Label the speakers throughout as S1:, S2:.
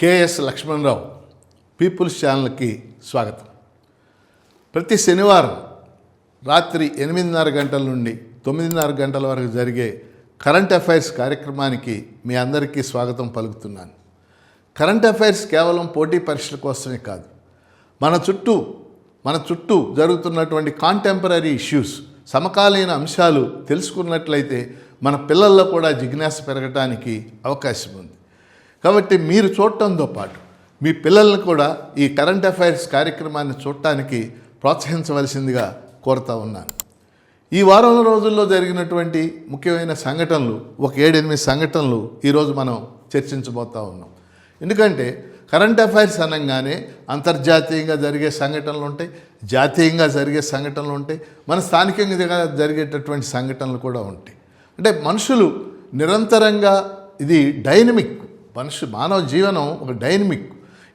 S1: KS Lakshmanarao peoples ఛానల్కి స్వాగతం. ప్రతి శనివారం రాత్రి 8:30 గంటల నుండి 9:30 గంటల వరకు జరిగే కరెంట్ అఫైర్స్ కార్యక్రమానికి మీ అందరికీ స్వాగతం పలుకుతున్నాను. కరెంట్ అఫైర్స్ కేవలం పోటీ పరీక్షల కోసమే కాదు, మన చుట్టూ జరుగుతున్నటువంటి కాంటెంపరీ ఇష్యూస్, సమకాలీన అంశాలు తెలుసుకున్నట్లయితే మన పిల్లల్లో కూడా జిజ్ఞాస పెరగడానికి అవకాశం ఉంది. కాబట్టి మీరు చూడటంతో పాటు మీ పిల్లల్ని కూడా ఈ కరెంట్ అఫైర్స్ కార్యక్రమాన్ని చూడటానికి ప్రోత్సహించవలసిందిగా కోరుతా ఉన్నాను. ఈ వారం రోజుల్లో జరిగినటువంటి ముఖ్యమైన సంఘటనలు, ఒక 7-8 సంఘటనలు ఈరోజు మనం చర్చించబోతూ ఉన్నాం. ఎందుకంటే కరెంట్ అఫైర్స్ అనగానే అంతర్జాతీయంగా జరిగే సంఘటనలు ఉంటాయి, జాతీయంగా జరిగే సంఘటనలు ఉంటాయి, మన స్థానికంగా జరిగేటటువంటి సంఘటనలు కూడా ఉంటాయి. అంటే మనుషులు నిరంతరంగా, ఇది డైనమిక్, మానవ జీవనం ఒక డైనమిక్.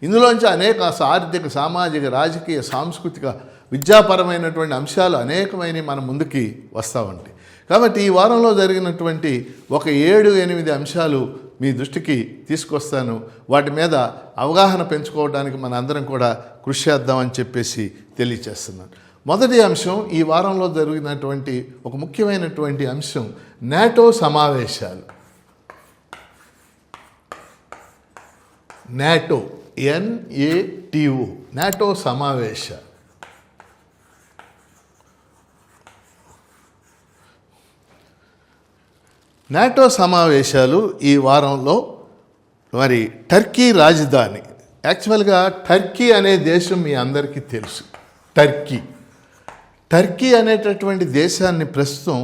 S1: ఇందులోంచి అనేక ఆర్థిక, సామాజిక, రాజకీయ, సాంస్కృతిక, విద్యాపరమైనటువంటి అంశాలు అనేకమైన మన ముందుకి వస్తూ ఉంటాయి. కాబట్టి ఈ వారంలో జరిగినటువంటి ఒక 7-8 అంశాలు మీ దృష్టికి తీసుకొస్తాను. వాటి మీద అవగాహన పెంచుకోవడానికి మన అందరం కూడా కృషి చేద్దామని చెప్పేసి తెలియచేస్తున్నాను. మొదటి అంశం, ఈ వారంలో జరిగినటువంటి ఒక ముఖ్యమైనటువంటి అంశం నాటో సమావేశాలు. నాటో, NATO, నాటో సమావేశాలు. నాటో సమావేశాలు ఈ వారంలో మరి టర్కీ రాజధాని, యాక్చువల్గా టర్కీ అనే దేశం మీ అందరికీ తెలుసు. టర్కీ అనేటటువంటి దేశాన్ని ప్రస్తుతం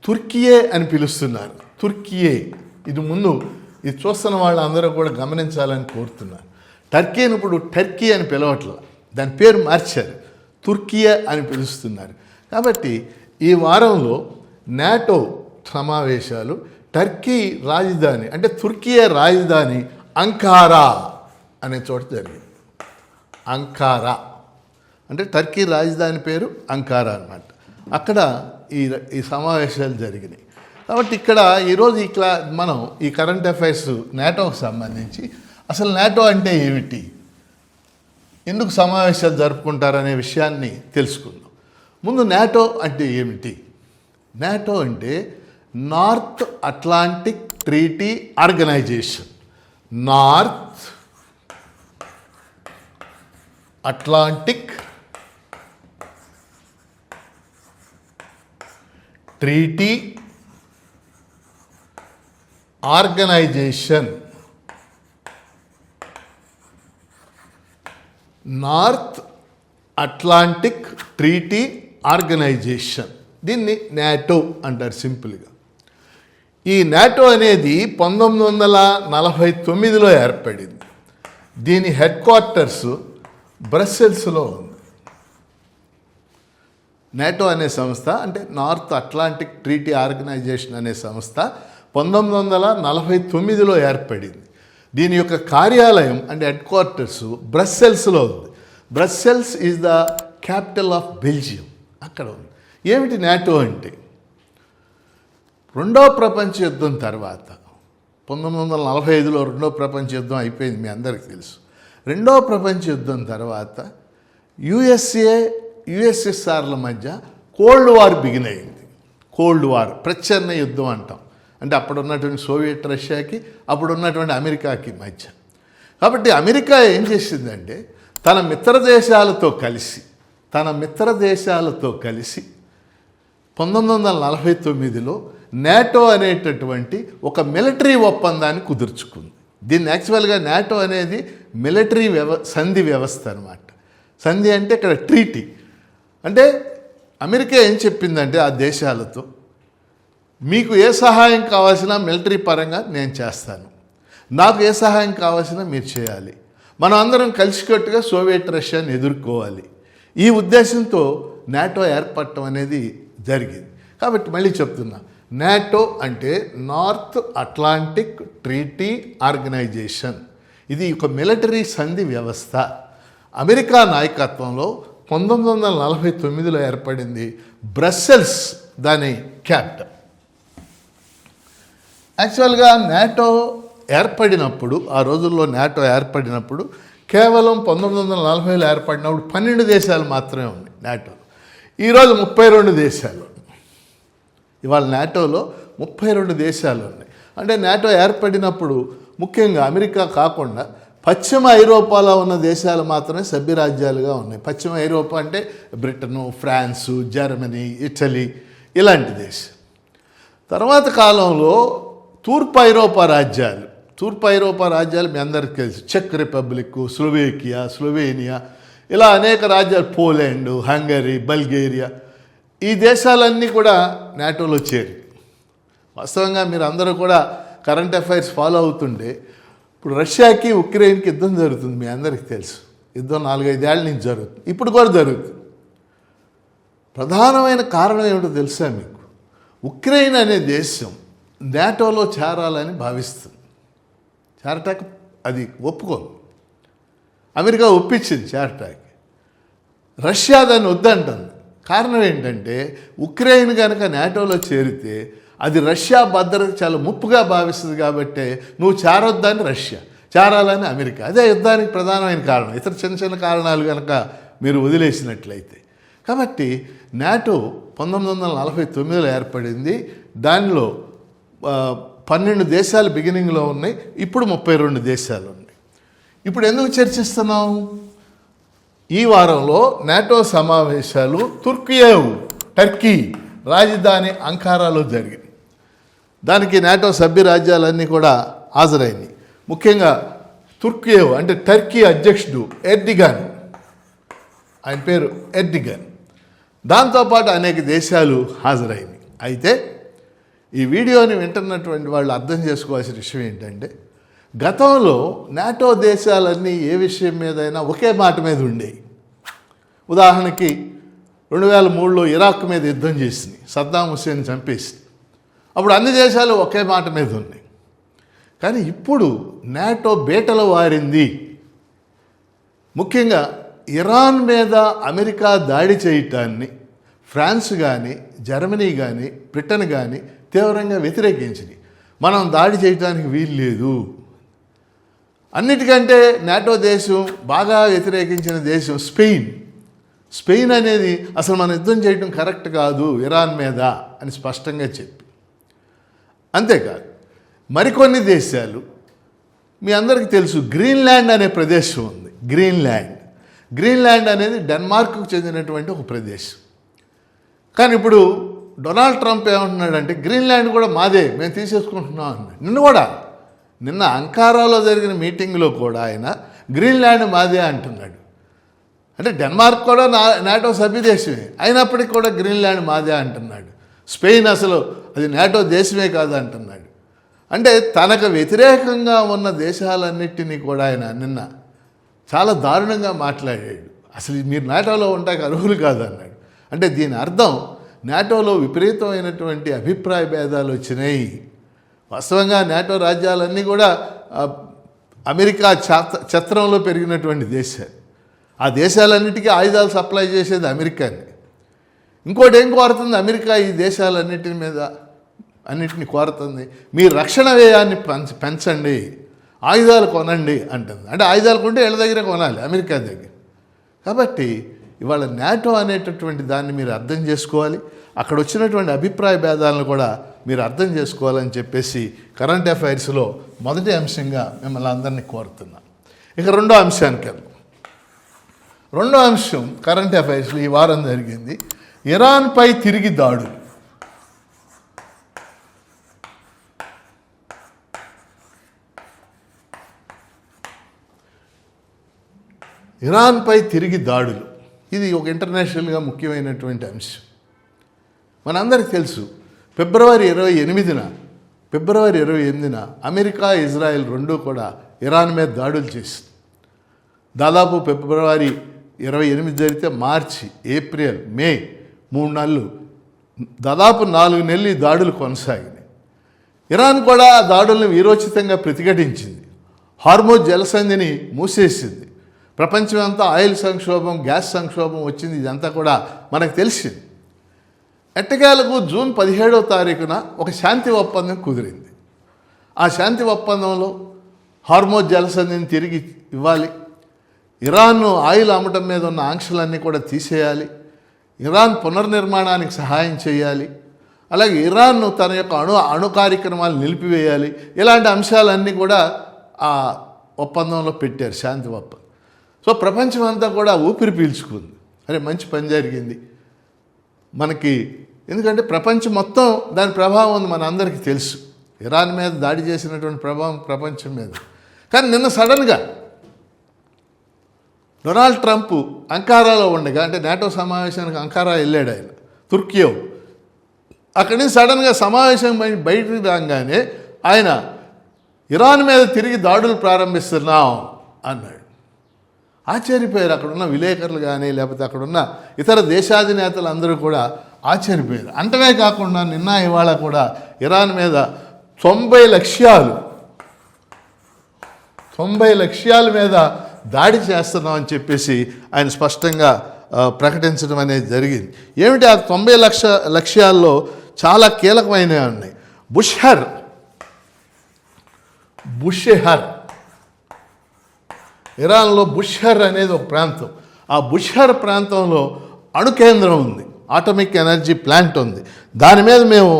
S1: తుర్కియే అని పిలుస్తున్నారు. తుర్కియే, ఇది చూస్తున్న వాళ్ళందరూ కూడా గమనించాలని కోరుతున్నాను. టర్కీని ఇప్పుడు టర్కీ అని పిలవట్ల, దాని పేరు మార్చారు, తుర్కియే అని పిలుస్తున్నారు. కాబట్టి ఈ వారంలో నాటో సమావేశాలు టర్కీ రాజధాని, అంటే తుర్కియే రాజధాని అంకారా అనే చోట జరిగింది. అంకారా అంటే టర్కీ రాజధాని పేరు అంకారా అన్నమాట. అక్కడ ఈ సమావేశాలు జరిగినాయి. కాబట్టి ఇక్కడ ఈరోజు మనం ఈ కరెంట్ అఫైర్స్ నాటోకి సంబంధించి అసలు నాటో అంటే ఏమిటి, ఎందుకు సమావేశాలు జరుపుకుంటారనే విషయాన్ని తెలుసుకుందాం. ముందు నాటో అంటే ఏమిటి? నాటో అంటే North Atlantic Treaty Organization. North Atlantic Treaty Organization. North Atlantic Treaty Organization, దీన్ని నాటో అంటారు సింపుల్గా. ఈ నాటో అనేది 1949లో ఏర్పడింది. దీని హెడ్ క్వార్టర్స్ బ్రస్సెల్స్లో ఉంది. నాటో అనే సంస్థ, అంటే నార్త్ అట్లాంటిక్ ట్రీటీ ఆర్గనైజేషన్ అనే సంస్థ 1949లో ఏర్పడింది. దీని యొక్క కార్యాలయం అంటే హెడ్ క్వార్టర్స్ బ్రస్సెల్స్లో ఉంది. Brussels is the capital of Belgium, అక్కడ ఉంది. ఏమిటి నాటో అంటే? రెండో ప్రపంచ యుద్ధం తర్వాత 1945లో రెండో ప్రపంచ యుద్ధం అయిపోయింది, మీ అందరికీ తెలుసు. రెండో ప్రపంచ యుద్ధం తర్వాత యుఎస్ఎస్ఆర్ల మధ్య కోల్డ్ వార్ బిగిన్ అయింది. కోల్డ్ వార్, ప్రచ్ఛన్న యుద్ధం అంటాం. అంటే అప్పుడు ఉన్నటువంటి సోవియట్ రష్యాకి, అప్పుడు ఉన్నటువంటి అమెరికాకి మధ్య. కాబట్టి అమెరికా ఏం చేసిందంటే తన మిత్ర దేశాలతో కలిసి 1949లో నాటో అనేటటువంటి ఒక మిలిటరీ ఒప్పందాన్ని కుదుర్చుకుంది. దీన్ని యాక్చువల్గా నాటో అనేది మిలిటరీ సంధి వ్యవస్థ అనమాట. సంధి అంటే ఇక్కడ ట్రీటీ. అంటే అమెరికా ఏం చెప్పిందంటే ఆ దేశాలతో, మీకు ఏ సహాయం కావాల్సినా మిలిటరీ పరంగా నేను చేస్తాను, నాకు ఏ సహాయం కావాల్సినా మీరు చేయాలి, మనం అందరం కలిసికట్టుగా సోవియట్ రష్యాని ఎదుర్కోవాలి. ఈ ఉద్దేశంతో నాటో ఏర్పడటం అనేది జరిగింది. కాబట్టి మళ్ళీ చెప్తున్నా, నాటో అంటే నార్త్ అట్లాంటిక్ ట్రీటీ ఆర్గనైజేషన్. ఇది ఒక మిలిటరీ సంధి వ్యవస్థ. అమెరికా నాయకత్వంలో 1949లో ఏర్పడింది. బ్రస్సెల్స్ దాని క్యాపిటల్. యాక్చువల్గా నాటో ఏర్పడినప్పుడు, ఆ రోజుల్లో నాటో ఏర్పడినప్పుడు కేవలం 1940లో ఏర్పడినప్పుడు 12 దేశాలు మాత్రమే ఉన్నాయి నాటోలో. ఈరోజు 32 దేశాలు. ఇవాళ నాటోలో 32 దేశాలు ఉన్నాయి. అంటే నాటో ఏర్పడినప్పుడు ముఖ్యంగా అమెరికా కాకుండా పశ్చిమ ఐరోపాలో ఉన్న దేశాలు మాత్రమే సభ్యరాజ్యాలుగా ఉన్నాయి. పశ్చిమ ఐరోపా అంటే బ్రిటను, ఫ్రాన్సు, జర్మనీ, ఇటలీ ఇలాంటి దేశం. తర్వాత కాలంలో తూర్పు ఐరోపా రాజ్యాలు మీ అందరికీ తెలుసు. చెక్ రిపబ్లిక్, స్లోవేనియా ఇలా అనేక రాజ్యాలు, పోలాండ్, హంగరీ, బల్గేరియా, ఈ దేశాలన్నీ కూడా నాటోలో చేరి. వాస్తవంగా మీరు అందరూ కూడా కరెంట్ అఫైర్స్ ఫాలో అవుతుంటే ఇప్పుడు రష్యాకి ఉక్రెయిన్కి యుద్ధం జరుగుతుంది, మీ అందరికీ తెలుసు. యుద్ధం 4-5 ఏళ్ళ నుంచి జరుగుతుంది, ఇప్పుడు కూడా జరుగుతుంది. ప్రధానమైన కారణం ఏమిటో తెలుసా మీకు? ఉక్రెయిన్ అనే దేశం నాటోలో చేరాలని భావిస్తుంది. చేరటానికి అది ఒప్పుకోదు. అమెరికా ఒప్పించింది చేరటానికి, రష్యా దాన్ని వద్దంటుంది. కారణం ఏంటంటే ఉక్రెయిన్ కనుక నాటోలో చేరితే అది రష్యా భద్రత చాలా ముప్పుగా భావిస్తుంది. కాబట్టి నువ్వు చేరొద్దని రష్యా, చేరాలని అమెరికా. అదే యుద్ధానికి ప్రధానమైన కారణం. ఇతర చిన్న చిన్న కారణాలు కనుక మీరు వదిలేసినట్లయితే. కాబట్టి నాటో 1949లో ఏర్పడింది. దానిలో 12 దేశాలు బిగినింగ్లో ఉన్నాయి, ఇప్పుడు 32 దేశాలు ఉన్నాయి. ఇప్పుడు ఎందుకు చర్చిస్తున్నాం? ఈ వారంలో నాటో సమావేశాలు టర్కీ రాజధాని అంకారాలో జరిగింది. దానికి నాటో సభ్య రాజ్యాలన్నీ కూడా హాజరైనవి. ముఖ్యంగా తుర్కియేవ్ అంటే టర్కీ అధ్యక్షుడు ఎర్డిగన్, ఆయన పేరు ఎర్డిగన్. దాంతోపాటు అనేక దేశాలు హాజరైనవి. అయితే ఈ వీడియోని వింటున్నటువంటి వాళ్ళు అర్థం చేసుకోవాల్సిన విషయం ఏంటంటే, గతంలో నాటో దేశాలన్నీ ఏ విషయం మీదైనా ఒకే మాట మీద ఉండేవి. ఉదాహరణకి 2003లో ఇరాక్ మీద యుద్ధం చేసింది, సద్దాం హుస్సేన్ చంపేసి. అప్పుడు అన్ని దేశాలు ఒకే మాట మీద ఉన్నాయి. కానీ ఇప్పుడు నాటో బేటలో వారింది. ముఖ్యంగా ఇరాన్ మీద అమెరికా దాడి చేయటాన్ని ఫ్రాన్స్ కానీ, జర్మనీ కానీ, బ్రిటన్ కానీ తీవ్రంగా వ్యతిరేకించింది. మనం దాడి చేయడానికి వీలు లేదు. అన్నిటికంటే నాటో దేశం బాగా వ్యతిరేకించిన దేశం స్పెయిన్ అనేది అసలు మనం యుద్ధం చేయడం కరెక్ట్ కాదు ఇరాన్ మీద అని స్పష్టంగా చెప్పి. అంతేకాదు మరికొన్ని దేశాలు, మీ అందరికీ తెలుసు గ్రీన్లాండ్ అనే ప్రదేశం ఉంది. గ్రీన్లాండ్ అనేది డెన్మార్క్కు చెందినటువంటి ఒక ప్రదేశం. కానీ ఇప్పుడు డొనాల్డ్ ట్రంప్ ఏమంటున్నాడంటే గ్రీన్లాండ్ కూడా మాదే, మేము తీసేసుకుంటున్నాం అన్నాడు. నిన్న అంకారాలో జరిగిన మీటింగ్లో కూడా ఆయన గ్రీన్లాండ్ మాదే అంటున్నాడు. అంటే డెన్మార్క్ కూడా నాటో సభ్యదేశమే, అయినప్పటికీ కూడా గ్రీన్లాండ్ మాదే అంటున్నాడు. స్పెయిన్ అసలు అది నాటో దేశమే కాదు అంటున్నాడు. అంటే తనకు వ్యతిరేకంగా ఉన్న దేశాలన్నిటినీ కూడా ఆయన నిన్న చాలా దారుణంగా మాట్లాడాడు. అసలు మీరు నాటోలో ఉంటాక అర్హులు కాదు అన్నాడు. అంటే దీని అర్థం నాటోలో విపరీతమైనటువంటి అభిప్రాయ భేదాలు వచ్చినాయి. వాస్తవంగా నాటో రాజ్యాలన్నీ కూడా అమెరికా ఛత్రంలో పెరిగినటువంటి దేశాలు. ఆ దేశాలన్నిటికీ ఆయుధాలు సప్లై చేసేది అమెరికాని. ఇంకోటి ఏం కోరుతుంది అమెరికా? ఈ అన్నిటిని కోరుతుంది, మీ రక్షణ వ్యయాన్ని పెంచండి, ఆయుధాలు కొనండి అంటుంది. అంటే ఆయుధాలు కొంటే వీళ్ళ దగ్గర కొనాలి, అమెరికా దగ్గర. కాబట్టి ఇవాళ నాటో అనేటటువంటి దాన్ని మీరు అర్థం చేసుకోవాలి. అక్కడ వచ్చినటువంటి అభిప్రాయ భేదాలను కూడా మీరు అర్థం చేసుకోవాలని చెప్పేసి కరెంట్ అఫైర్స్లో మొదటి అంశంగా మిమ్మల్ని అందరినీ కోరుతున్నాను. ఇక రెండో అంశానికి వెళ్దాం. రెండో అంశం కరెంట్ అఫైర్స్లో ఈ వారం జరిగింది ఇరాన్పై తిరిగి దాడులు. ఇరాన్పై తిరిగి దాడులు ఇది ఒక ఇంటర్నేషనల్గా ముఖ్యమైనటువంటి అంశం. మనందరికీ తెలుసు ఫిబ్రవరి 28న అమెరికా, ఇజ్రాయెల్ రెండూ కూడా ఇరాన్ మీద దాడులు చేసింది. దాదాపు ఫిబ్రవరి 28 జరిగితే మార్చి, ఏప్రిల్, మే 3 నెలలు, దాదాపు 4 నెలలు ఈ దాడులు కొనసాగినాయి. ఇరాన్ కూడా ఆ దాడులను వీరోచితంగా ప్రతిఘటించింది. హార్మోజ్ జలసంధిని మూసేసింది. ప్రపంచమంతా ఆయిల్ సంక్షోభం, గ్యాస్ సంక్షోభం వచ్చింది. ఇదంతా కూడా మనకు తెలిసింది. ఎట్టకేలకు జూన్ 17వ తారీఖున ఒక శాంతి ఒప్పందం కుదిరింది. ఆ శాంతి ఒప్పందంలో హార్మోజ్ జలసంధిని తిరిగి ఇవ్వాలి, ఇరాన్ను ఆయిల్ అమ్మటం మీద ఉన్న ఆంక్షలన్నీ కూడా తీసేయాలి, ఇరాన్ పునర్నిర్మాణానికి సహాయం చేయాలి, అలాగే ఇరాన్ను తన యొక్క అణు కార్యక్రమాలు నిలిపివేయాలి. ఇలాంటి అంశాలన్నీ కూడా ఆ ఒప్పందంలో పెట్టారు, శాంతి ఒప్పందం. సో ప్రపంచం అంతా కూడా ఊపిరి పీల్చుకుంది, అరే మంచి పని జరిగింది మనకి. ఎందుకంటే ప్రపంచం మొత్తం దాని ప్రభావం ఉంది, మన అందరికీ తెలుసు. ఇరాన్ మీద దాడి చేసినటువంటి ప్రభావం ప్రపంచం మీద. కానీ నిన్న సడన్గా డొనాల్డ్ ట్రంప్ అంకారాలో ఉండగా, అంటే నాటో సమావేశానికి అంకారా వెళ్ళాడు ఆయన, తుర్కియో. అక్కడి నుంచి సడన్గా సమావేశం బయటికి రాగానే ఆయన ఇరాన్ మీద తిరిగి దాడులు ప్రారంభిస్తున్నాం అన్నాడు. ఆశ్చర్యపోయారు అక్కడున్న విలేకరులు కానీ, లేకపోతే అక్కడున్న ఇతర దేశాధినేతలు అందరూ కూడా ఆశ్చర్యపోయారు. అంతమే కాకుండా నిన్న ఇవాళ కూడా ఇరాన్ మీద 90 లక్ష్యాల మీద దాడి చేస్తున్నామని చెప్పేసి ఆయన స్పష్టంగా ప్రకటించడం అనేది జరిగింది. ఏమిటి ఆ 90 లక్ష్యాల్లో చాలా కీలకమైనవి ఉన్నాయి. బుషెహర్ ఇరాన్లో బుషెహర్ అనేది ఒక ప్రాంతం. ఆ బుషెహర్ ప్రాంతంలో అణు కేంద్రం ఉంది, ఆటమిక్ ఎనర్జీ ప్లాంట్ ఉంది. దాని మీద మేము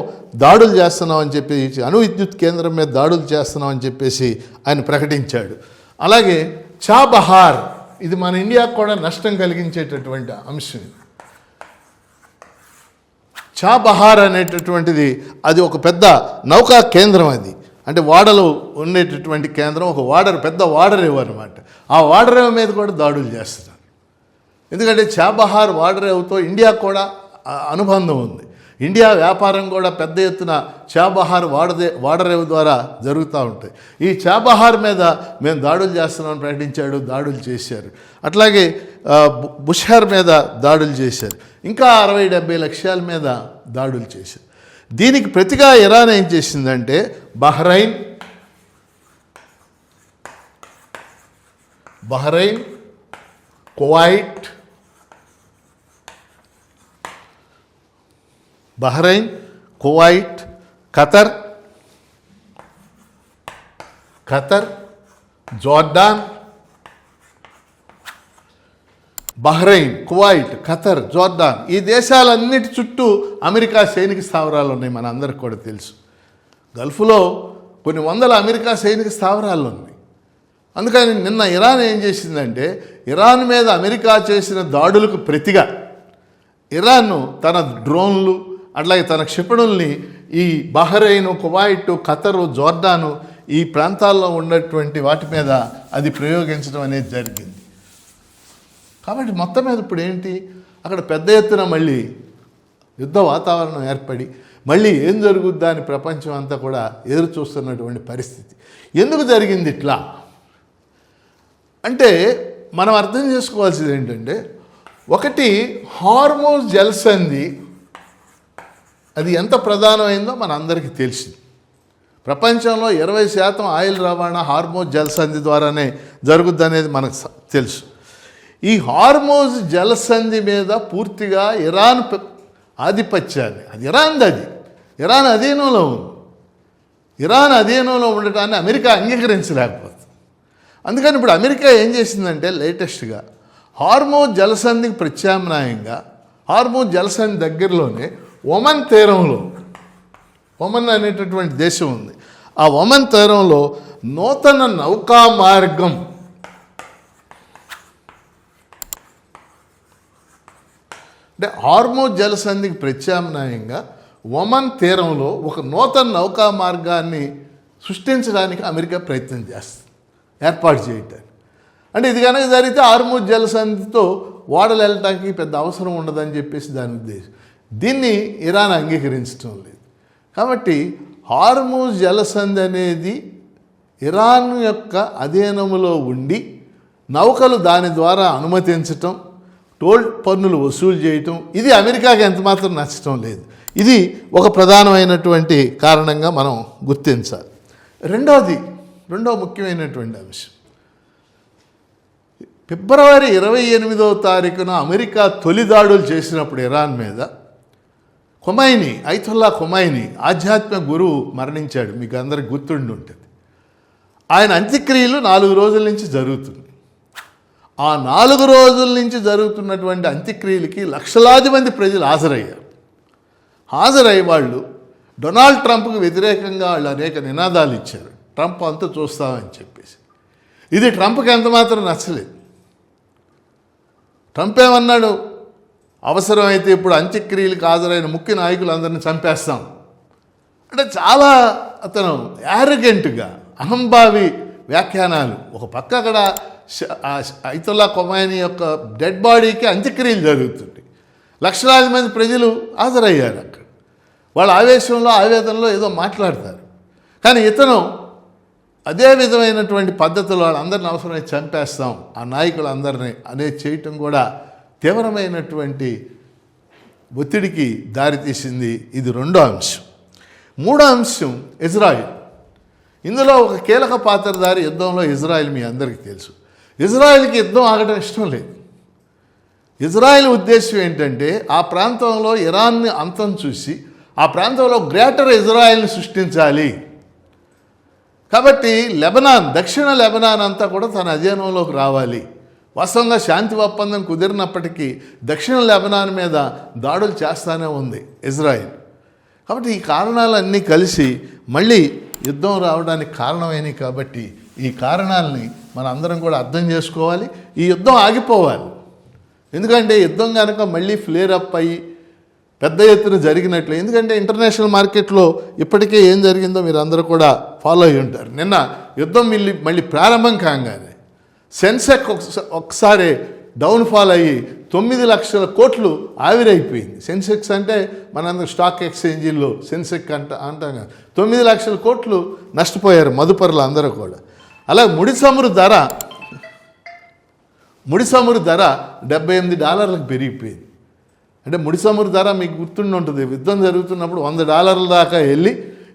S1: దాడులు చేస్తున్నామని చెప్పేసి, అణు విద్యుత్ కేంద్రం మీద దాడులు చేస్తున్నామని చెప్పేసి ఆయన ప్రకటించాడు. అలాగే చాబహార్, ఇది మన ఇండియాకు కూడా నష్టం కలిగించేటటువంటి అంశం. చాబహార్ అనేటటువంటిది అది ఒక పెద్ద నౌకా కేంద్రం. అది అంటే వాడలు ఉండేటటువంటి కేంద్రం. ఒక పెద్ద వాడరేవు అనమాట. ఆ వాడరేవు మీద కూడా దాడులు చేస్తున్నారు. ఎందుకంటే చాబహార్ వాడరేవుతో ఇండియా కూడా అనుబంధం ఉంది. ఇండియా వ్యాపారం కూడా పెద్ద ఎత్తున చాబహార్ వాడరేవు ద్వారా జరుగుతూ ఉంటాయి. ఈ చాబహార్ మీద మేము దాడులు చేస్తున్నామని ప్రకటించాడు, దాడులు చేశారు. అట్లాగే బుషెహర్ మీద దాడులు చేశారు. ఇంకా 60-70 లక్ష్యాల మీద దాడులు చేశారు. దీనికి ప్రతిగా ఇరాన్ ఏం చేసిందంటే Bahrain, Kuwait, Qatar, Jordan, Bahrain, Kuwait, Qatar, Jordan, ఈ దేశాలన్నిటి చుట్టూ అమెరికా సైనిక స్థావరాలు ఉన్నాయి. మన అందరికి కూడా తెలుసు. గల్ఫ్లో కొన్ని వందల అమెరికా సైనిక స్థావరాలు ఉన్నాయి. అందుకని నిన్న ఇరాన్ ఏం చేసిందంటే, ఇరాన్ మీద అమెరికా చేసిన దాడులకు ప్రతిగా ఇరాన్ తన డ్రోన్లు అట్లాగే తన క్షిపణుల్ని ఈ బహ్రెయిన్, కువైట్, ఖతరు, జోర్డాను ఈ ప్రాంతాల్లో ఉన్నటువంటి వాటి మీద అది ప్రయోగించడం అనేది జరిగింది. కాబట్టి మొత్తం మీద ఇప్పుడు ఏంటి, అక్కడ పెద్ద ఎత్తున మళ్ళీ యుద్ధ వాతావరణం ఏర్పడి మళ్ళీ ఏం జరుగుద్దా అని ప్రపంచం అంతా కూడా ఎదురు చూస్తున్నటువంటి పరిస్థితి. ఎందుకు జరిగింది ఇట్లా అంటే మనం అర్థం చేసుకోవాల్సింది ఏంటంటే, ఒకటి హార్మోజ్ జలసంధి అది ఎంత ప్రధానమైందో మన అందరికీ తెలిసింది. ప్రపంచంలో 20% ఆయిల్ రవాణా హార్మోజ్ జలసంధి ద్వారానే జరుగుద్దనేది మనకు తెలుసు. ఈ హార్మోజ్ జలసంధి మీద పూర్తిగా ఇరాన్ ఆధిపత్యాన్ని, అది ఇరాన్ అధీనంలో ఉంది. ఇరాన్ అధీనంలో ఉండటాన్ని అమెరికా అంగీకరించలేకపోతుంది. అందుకని ఇప్పుడు అమెరికా ఏం చేసిందంటే లేటెస్ట్గా హార్మోజ్ జలసంధికి ప్రత్యామ్నాయంగా హార్మోజ్ జలసంధి దగ్గరలోనే ఒమన్ తీరంలో, ఒమన్ అనేటటువంటి దేశం ఉంది, ఆ ఒమన్ తీరంలో నూతన నౌకా మార్గం అంటే హార్మోజ్ జలసంధికి ప్రత్యామ్నాయంగా ఒమన్ తీరంలో ఒక నూతన నౌకా మార్గాన్ని సృష్టించడానికి అమెరికా ప్రయత్నం చేస్తుంది, ఏర్పాటు చేయటానికి. అంటే ఇది కనుక జరిగితే హార్మోజ్ జలసంధితో ఓడలు వెళ్ళటానికి పెద్ద అవసరం ఉండదని చెప్పేసి దాని ఉద్దేశం. దీన్ని ఇరాన్ అంగీకరించడం లేదు. కాబట్టి హార్మోజ్ జలసంధి అనేది ఇరాన్ యొక్క అధీనములో ఉండి నౌకలు దాని ద్వారా అనుమతించటం, టోల్ పన్నులు వసూలు చేయటం, ఇది అమెరికాకి ఎంతమాత్రం నచ్చటం లేదు. ఇది ఒక ప్రధానమైనటువంటి కారణంగా మనం గుర్తించాలి. రెండో ముఖ్యమైనటువంటి అంశం, ఫిబ్రవరి 28వ తారీఖున అమెరికా తొలి దాడులు చేసినప్పుడు ఇరాన్ మీద అయతుల్లా ఖొమైనీ ఆధ్యాత్మిక గురువు మరణించాడు, మీకు అందరికి గుర్తుండి ఉంటుంది. ఆయన అంత్యక్రియలు 4 రోజుల నుంచి జరుగుతుంది. ఆ 4 రోజుల నుంచి జరుగుతున్నటువంటి అంత్యక్రియలకి లక్షలాది మంది ప్రజలు హాజరయ్యే వాళ్ళు డొనాల్డ్ ట్రంప్కి వ్యతిరేకంగా వాళ్ళు అనేక నినాదాలు ఇచ్చారు. ట్రంప్ అంతా చూస్తామని చెప్పేసి. ఇది ట్రంప్కి ఎంతమాత్రం నచ్చలేదు. ట్రంప్ ఏమన్నాడు, అవసరమైతే ఇప్పుడు అంత్యక్రియలకు హాజరైన ముఖ్య నాయకులందరినీ చంపేస్తాం అంటే చాలా అతను యారగెంట్గా అహంభావి వ్యాఖ్యానాలు. ఒక పక్క అక్కడ అయతుల్లా ఖొమైనీ యొక్క డెడ్ బాడీకి అంత్యక్రియలు జరుగుతుంది. లక్షలాది మంది ప్రజలు హాజరయ్యారు. అక్కడ వాళ్ళ ఆవేదనలో ఏదో మాట్లాడతారు. కానీ ఇతను అదే విధమైనటువంటి పద్ధతులు వాళ్ళందరిని అవసరమైతే చంపేస్తాం, ఆ నాయకులందరినీ అనేది చేయటం కూడా తీవ్రమైనటువంటి ఒత్తిడికి దారితీసింది. ఇది 2వ అంశం. 3వ అంశం ఇజ్రాయిల్. ఇందులో ఒక కీలక పాత్రధారి యుద్ధంలో ఇజ్రాయిల్ మీ అందరికీ తెలుసు. ఇజ్రాయిల్కి యుద్ధం ఆగడం ఇష్టం లేదు. ఇజ్రాయిల్ ఉద్దేశం ఏంటంటే ఆ ప్రాంతంలో ఇరాన్ని అంతం చూసి ఆ ప్రాంతంలో గ్రేటర్ ఇజ్రాయిల్ని సృష్టించాలి. కాబట్టి దక్షిణ లెబనాన్ అంతా కూడా తన అధీనంలోకి రావాలి. వాస్తవంగా శాంతి ఒప్పందం కుదిరినప్పటికీ దక్షిణ లెబనాన్ మీద దాడులు చేస్తూనే ఉంది ఇజ్రాయిల్. కాబట్టి ఈ కారణాలన్నీ కలిసి మళ్ళీ యుద్ధం రావడానికి కారణమైనవి. కాబట్టి ఈ కారణాలని మన అందరం కూడా అర్థం చేసుకోవాలి. ఈ యుద్ధం ఆగిపోవాలి. ఎందుకంటే యుద్ధం కనుక మళ్ళీ ఫ్లేర్ అప్ అయ్యి పెద్ద ఎత్తున జరిగినట్లు, ఎందుకంటే ఇంటర్నేషనల్ మార్కెట్లో ఇప్పటికే ఏం జరిగిందో మీరు అందరూ కూడా ఫాలో అయ్యి ఉంటారు. నిన్న యుద్ధం మళ్ళీ ప్రారంభం కాగానే సెన్సెక్ ఒకసారి డౌన్ఫాల్ అయ్యి 9 లక్షల కోట్లు ఆవిరైపోయింది. సెన్సెక్స్ అంటే మనందరూ స్టాక్ ఎక్స్చేంజీల్లో సెన్సెక్ అంటాం కదా. 9 లక్షల కోట్లు నష్టపోయారు మదుపరులు అందరూ కూడా. అలాగే ముడి చమురు ధర $78 పెరిగిపోయింది. అంటే ముడి చమురు ధర మీకు గుర్తుండి ఉంటుంది, యుద్ధం జరుగుతున్నప్పుడు $100 దాకా వెళ్ళి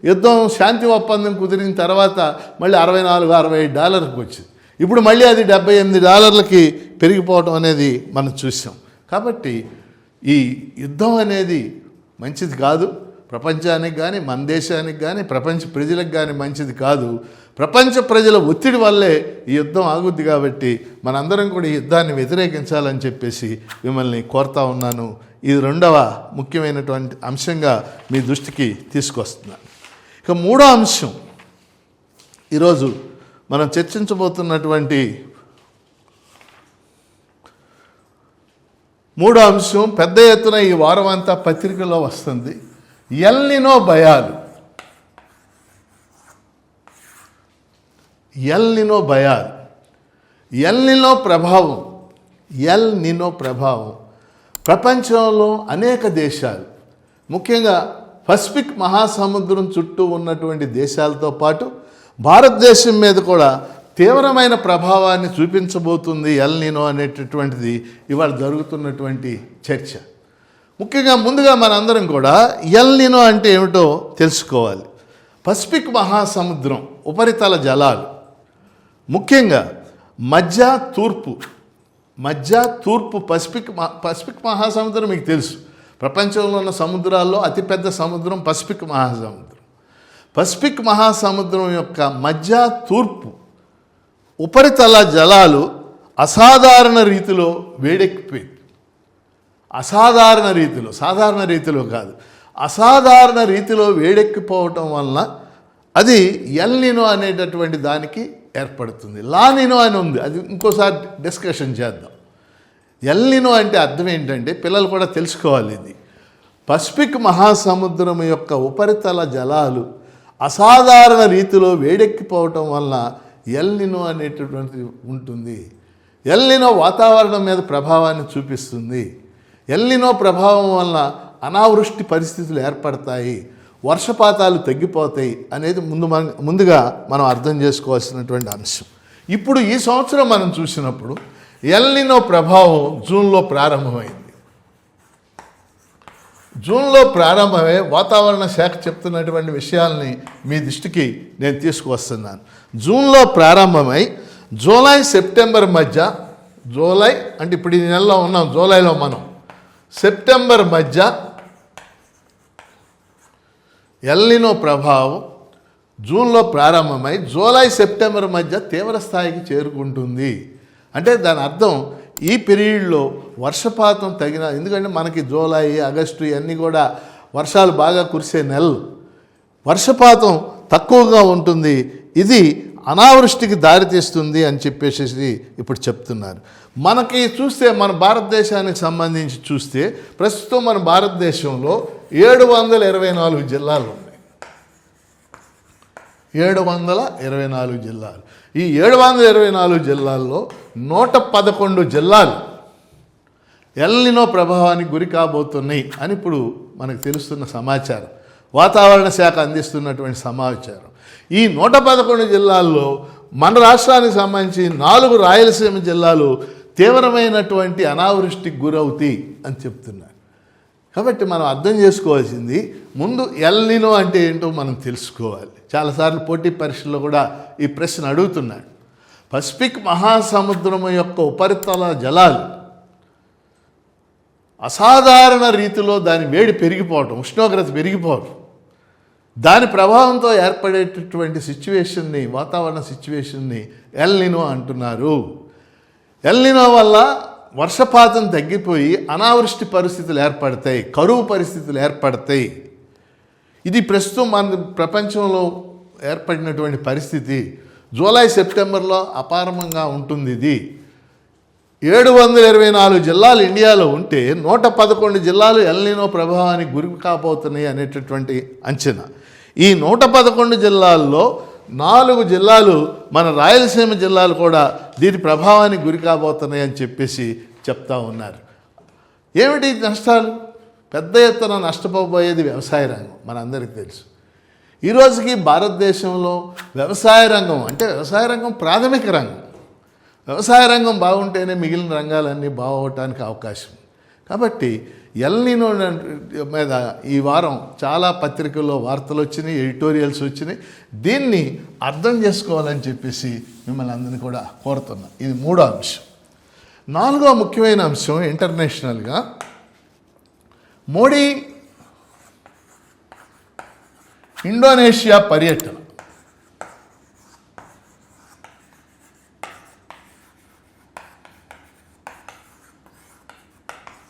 S1: యుద్ధం శాంతి ఒప్పందం కుదిరిన తర్వాత మళ్ళీ $64-65 వచ్చింది. ఇప్పుడు మళ్ళీ అది $78 పెరిగిపోవటం అనేది మనం చూసాం. కాబట్టి ఈ యుద్ధం అనేది మంచిది కాదు. ప్రపంచానికి కానీ మన దేశానికి కానీ ప్రపంచ ప్రజలకు కానీ మంచిది కాదు. ప్రపంచ ప్రజల ఒత్తిడి వల్లే ఈ యుద్ధం ఆగుద్ది. కాబట్టి మనందరం కూడా ఈ యుద్ధాన్ని వ్యతిరేకించాలని చెప్పేసి మిమ్మల్ని కోరుతా ఉన్నాను. ఇది 2వ ముఖ్యమైనటువంటి అంశంగా మీ దృష్టికి తీసుకొస్తున్నాను. ఇక 3వ అంశం, ఈరోజు మనం చర్చించబోతున్నటువంటి 3వ అంశం పెద్ద ఎత్తున ఈ వారం అంతా పత్రికల్లో వస్తుంది. ఎల్ నినో భయాలు. ఎల్ నినో ప్రభావం ప్రపంచంలో అనేక దేశాలు, ముఖ్యంగా పసిఫిక్ మహాసముద్రం చుట్టూ ఉన్నటువంటి దేశాలతో పాటు భారతదేశం మీద కూడా తీవ్రమైన ప్రభావాన్ని చూపించబోతుంది ఎల్ నినో అనేటటువంటిది ఇవాళ జరుగుతున్నటువంటి చర్చ. ముఖ్యంగా ముందుగా మనందరం కూడా ఎల్ నినో అంటే ఏమిటో తెలుసుకోవాలి. పసిఫిక్ మహాసముద్రం ఉపరితల జలాలు, ముఖ్యంగా మధ్య తూర్పు పసిఫిక్ మహాసముద్రం మీకు తెలుసు. ప్రపంచంలో ఉన్న సముద్రాల్లో అతిపెద్ద సముద్రం పసిఫిక్ మహాసముద్రం. పసిఫిక్ మహాసముద్రం యొక్క మధ్య తూర్పు ఉపరితల జలాలు అసాధారణ రీతిలో వేడెక్కిపోయింది. సాధారణ రీతిలో కాదు, అసాధారణ రీతిలో వేడెక్కిపోవటం వలన అది ఎల్ నినో అనేటటువంటి దానికి ఏర్పడుతుంది. లా నినో అని ఉంది, అది ఇంకోసారి డిస్కషన్ చేద్దాం. ఎల్ నినో అంటే అర్థం ఏంటంటే పిల్లలు కూడా తెలుసుకోవాలి. ఇది పసిఫిక్ మహాసముద్రం యొక్క ఉపరితల జలాలు అసాధారణ రీతిలో వేడెక్కిపోవటం వలన ఎల్ నినో అనేటటువంటిది ఉంటుంది. ఎల్ నినో వాతావరణం మీద ప్రభావాన్ని చూపిస్తుంది. ఎల్ నినో ప్రభావం వలన అనావృష్టి పరిస్థితులు ఏర్పడతాయి, వర్షపాతాలు తగ్గిపోతాయి అనేది ముందుగా మనం అర్థం చేసుకోవాల్సినటువంటి అంశం. ఇప్పుడు ఈ సంవత్సరం మనం చూసినప్పుడు ఎల్ నినో ప్రభావం జూన్లో ప్రారంభమై వాతావరణ శాఖ చెప్తున్నటువంటి విషయాల్ని మీ దృష్టికి నేను తీసుకువస్తున్నాను. జూన్లో ప్రారంభమై జూలై సెప్టెంబర్ మధ్య, జూలై అంటే ఇప్పుడు ఈ నెలలో ఉన్నాం, జూలైలో మనం సెప్టెంబర్ మధ్య ఎల్నినో ప్రభావం జూన్లో ప్రారంభమై జూలై సెప్టెంబర్ మధ్య తీవ్ర స్థాయికి చేరుకుంటుంది. అంటే దాని అర్థం ఈ పీరియడ్లో వర్షపాతం ఎందుకంటే మనకి జూలై ఆగస్టు ఇవన్నీ కూడా వర్షాలు బాగా కురిసే నెలలు, వర్షపాతం తక్కువగా ఉంటుంది. ఇది అనావృష్టికి దారితీస్తుంది అని చెప్పేసి ఇప్పుడు చెప్తున్నారు. మనకి చూస్తే మన భారతదేశానికి సంబంధించి చూస్తే ప్రస్తుతం మన భారతదేశంలో 724 జిల్లాలు ఉన్నాయి. 724 జిల్లాలు. ఈ 724 జిల్లాల్లో 111 జిల్లాలు ఎల్నినో ప్రభావానికి గురి కాబోతున్నాయి అని ఇప్పుడు మనకు తెలుస్తున్న సమాచారం, వాతావరణ శాఖ అందిస్తున్నటువంటి సమాచారం. ఈ 111 జిల్లాల్లో మన రాష్ట్రానికి సంబంధించి 4 రాయలసీమ జిల్లాలు తీవ్రమైనటువంటి అనావృష్టికి గురవుతాయి అని చెప్తున్నారు. కాబట్టి మనం అర్థం చేసుకోవాల్సింది ముందు ఎల్నినో అంటే ఏంటో మనం తెలుసుకోవాలి. చాలాసార్లు పోటీ పరీక్షల్లో కూడా ఈ ప్రశ్న అడుగుతున్నాడు. పసిఫిక్ మహాసముద్రం యొక్క ఉపరితల జలాలు అసాధారణ రీతిలో దాని వేడి పెరిగిపోవటం, ఉష్ణోగ్రత పెరిగిపోవటం, దాని ప్రభావంతో ఏర్పడేటటువంటి సిచ్యువేషన్ని, వాతావరణ సిచ్యువేషన్ని ఎల్నినో అంటున్నారు. ఎల్నినో వల్ల వర్షపాతం తగ్గిపోయి అనావృష్టి పరిస్థితులు ఏర్పడతాయి, కరువు పరిస్థితులు ఏర్పడతాయి. ఇది ప్రస్తుతం మన ప్రపంచంలో ఏర్పడినటువంటి పరిస్థితి. జూలై సెప్టెంబర్లో అపారంగా ఉంటుంది. ఇది 724 జిల్లాలు ఇండియాలో ఉంటే 111 జిల్లాలు ఎల్నినో ప్రభావానికి గురి కాబోతున్నాయి అనేటటువంటి అంచనా. ఈ 111 జిల్లాల్లో 4 జిల్లాలు మన రాయలసీమ జిల్లాలు కూడా దీని ప్రభావానికి గురి కాబోతున్నాయి అని చెప్పేసి చెప్తా ఉన్నారు. ఏమిటి నష్టాలు? పెద్ద ఎత్తున నష్టపోబోయేది వ్యవసాయ రంగం. మనందరికీ తెలుసు. ఈరోజుకి భారతదేశంలో వ్యవసాయ రంగం ప్రాథమిక రంగం. వ్యవసాయ రంగం బాగుంటేనే మిగిలిన రంగాలన్నీ బాగోవటానికి అవకాశం. కాబట్టి ఎల్నినో మీద ఈ వారం చాలా పత్రికల్లో వార్తలు వచ్చినాయి, ఎడిటోరియల్స్ వచ్చినాయి. దీన్ని అర్థం చేసుకోవాలని చెప్పేసి మిమ్మల్ని అందరినీ కూడా కోరుతున్నా. ఇది 3వ అంశం. 4వ ముఖ్యమైన అంశం ఇంటర్నేషనల్గా మోడీ ఇండోనేషియా పర్యటన.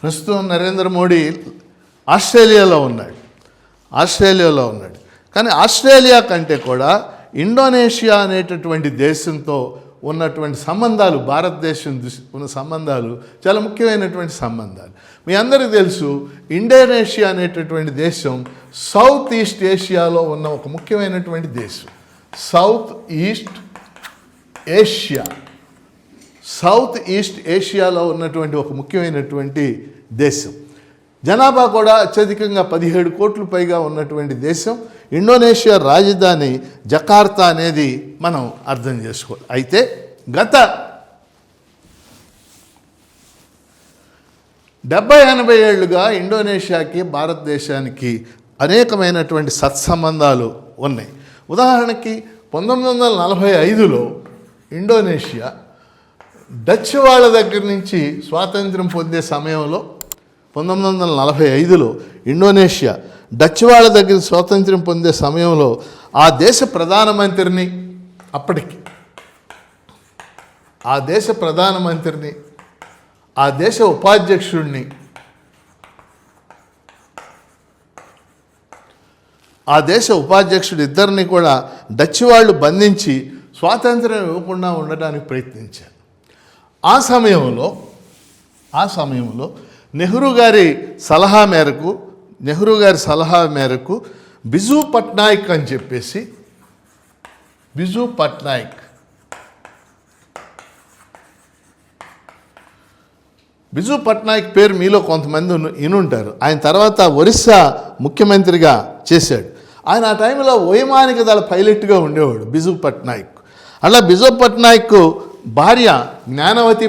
S1: ప్రస్తుతం నరేంద్ర మోడీ ఆస్ట్రేలియాలో ఉన్నాడు. కానీ ఆస్ట్రేలియా కంటే కూడా ఇండోనేషియా అనేటటువంటి దేశంతో ఉన్నటువంటి సంబంధాలు, భారతదేశం ఉన్న సంబంధాలు చాలా ముఖ్యమైనటువంటి సంబంధాలు. మీ అందరికీ తెలుసు, ఇండోనేషియా అనేటటువంటి దేశం సౌత్ ఈస్ట్ ఏషియాలో ఉన్న ఒక ముఖ్యమైనటువంటి దేశం. సౌత్ ఈస్ట్ ఏషియాలో ఉన్నటువంటి ఒక ముఖ్యమైనటువంటి దేశం. జనాభా కూడా అత్యధికంగా 17 కోట్ల పైగా ఉన్నటువంటి దేశం. ఇండోనేషియా రాజధాని జకార్తా అనేది మనం అర్థం చేసుకోవాలి. అయితే గత 70-80 ఏళ్ళుగా ఇండోనేషియాకి భారతదేశానికి అనేకమైనటువంటి సత్సంబంధాలు ఉన్నాయి. ఉదాహరణకి 1945లో ఇండోనేషియా డచ్ వాళ్ళ దగ్గర నుంచి స్వాతంత్ర్యం పొందే సమయంలో 1945లో ఇండోనేషియా డచ్ వాళ్ళ దగ్గర స్వాతంత్ర్యం పొందే సమయంలో ఆ దేశ ప్రధానమంత్రిని ఆ దేశ ఉపాధ్యక్షుడిని ఇద్దరిని కూడా డచ్ వాళ్ళు బంధించి స్వాతంత్ర్యం ఇవ్వకుండా ఉండడానికి ప్రయత్నించారు. ఆ సమయంలో నెహ్రూ గారి సలహా మేరకు బిజు పట్నాయక్ పేరు మీలో కొంతమంది వినుంటారు. ఆయన తర్వాత ఒరిస్సా ముఖ్యమంత్రిగా చేశాడు. ఆయన ఆ టైంలో వైమానిక దళ పైలట్గా ఉండేవాడు బిజు పట్నాయక్. అలా బిజు పట్నాయక్ భార్య జ్ఞానవతి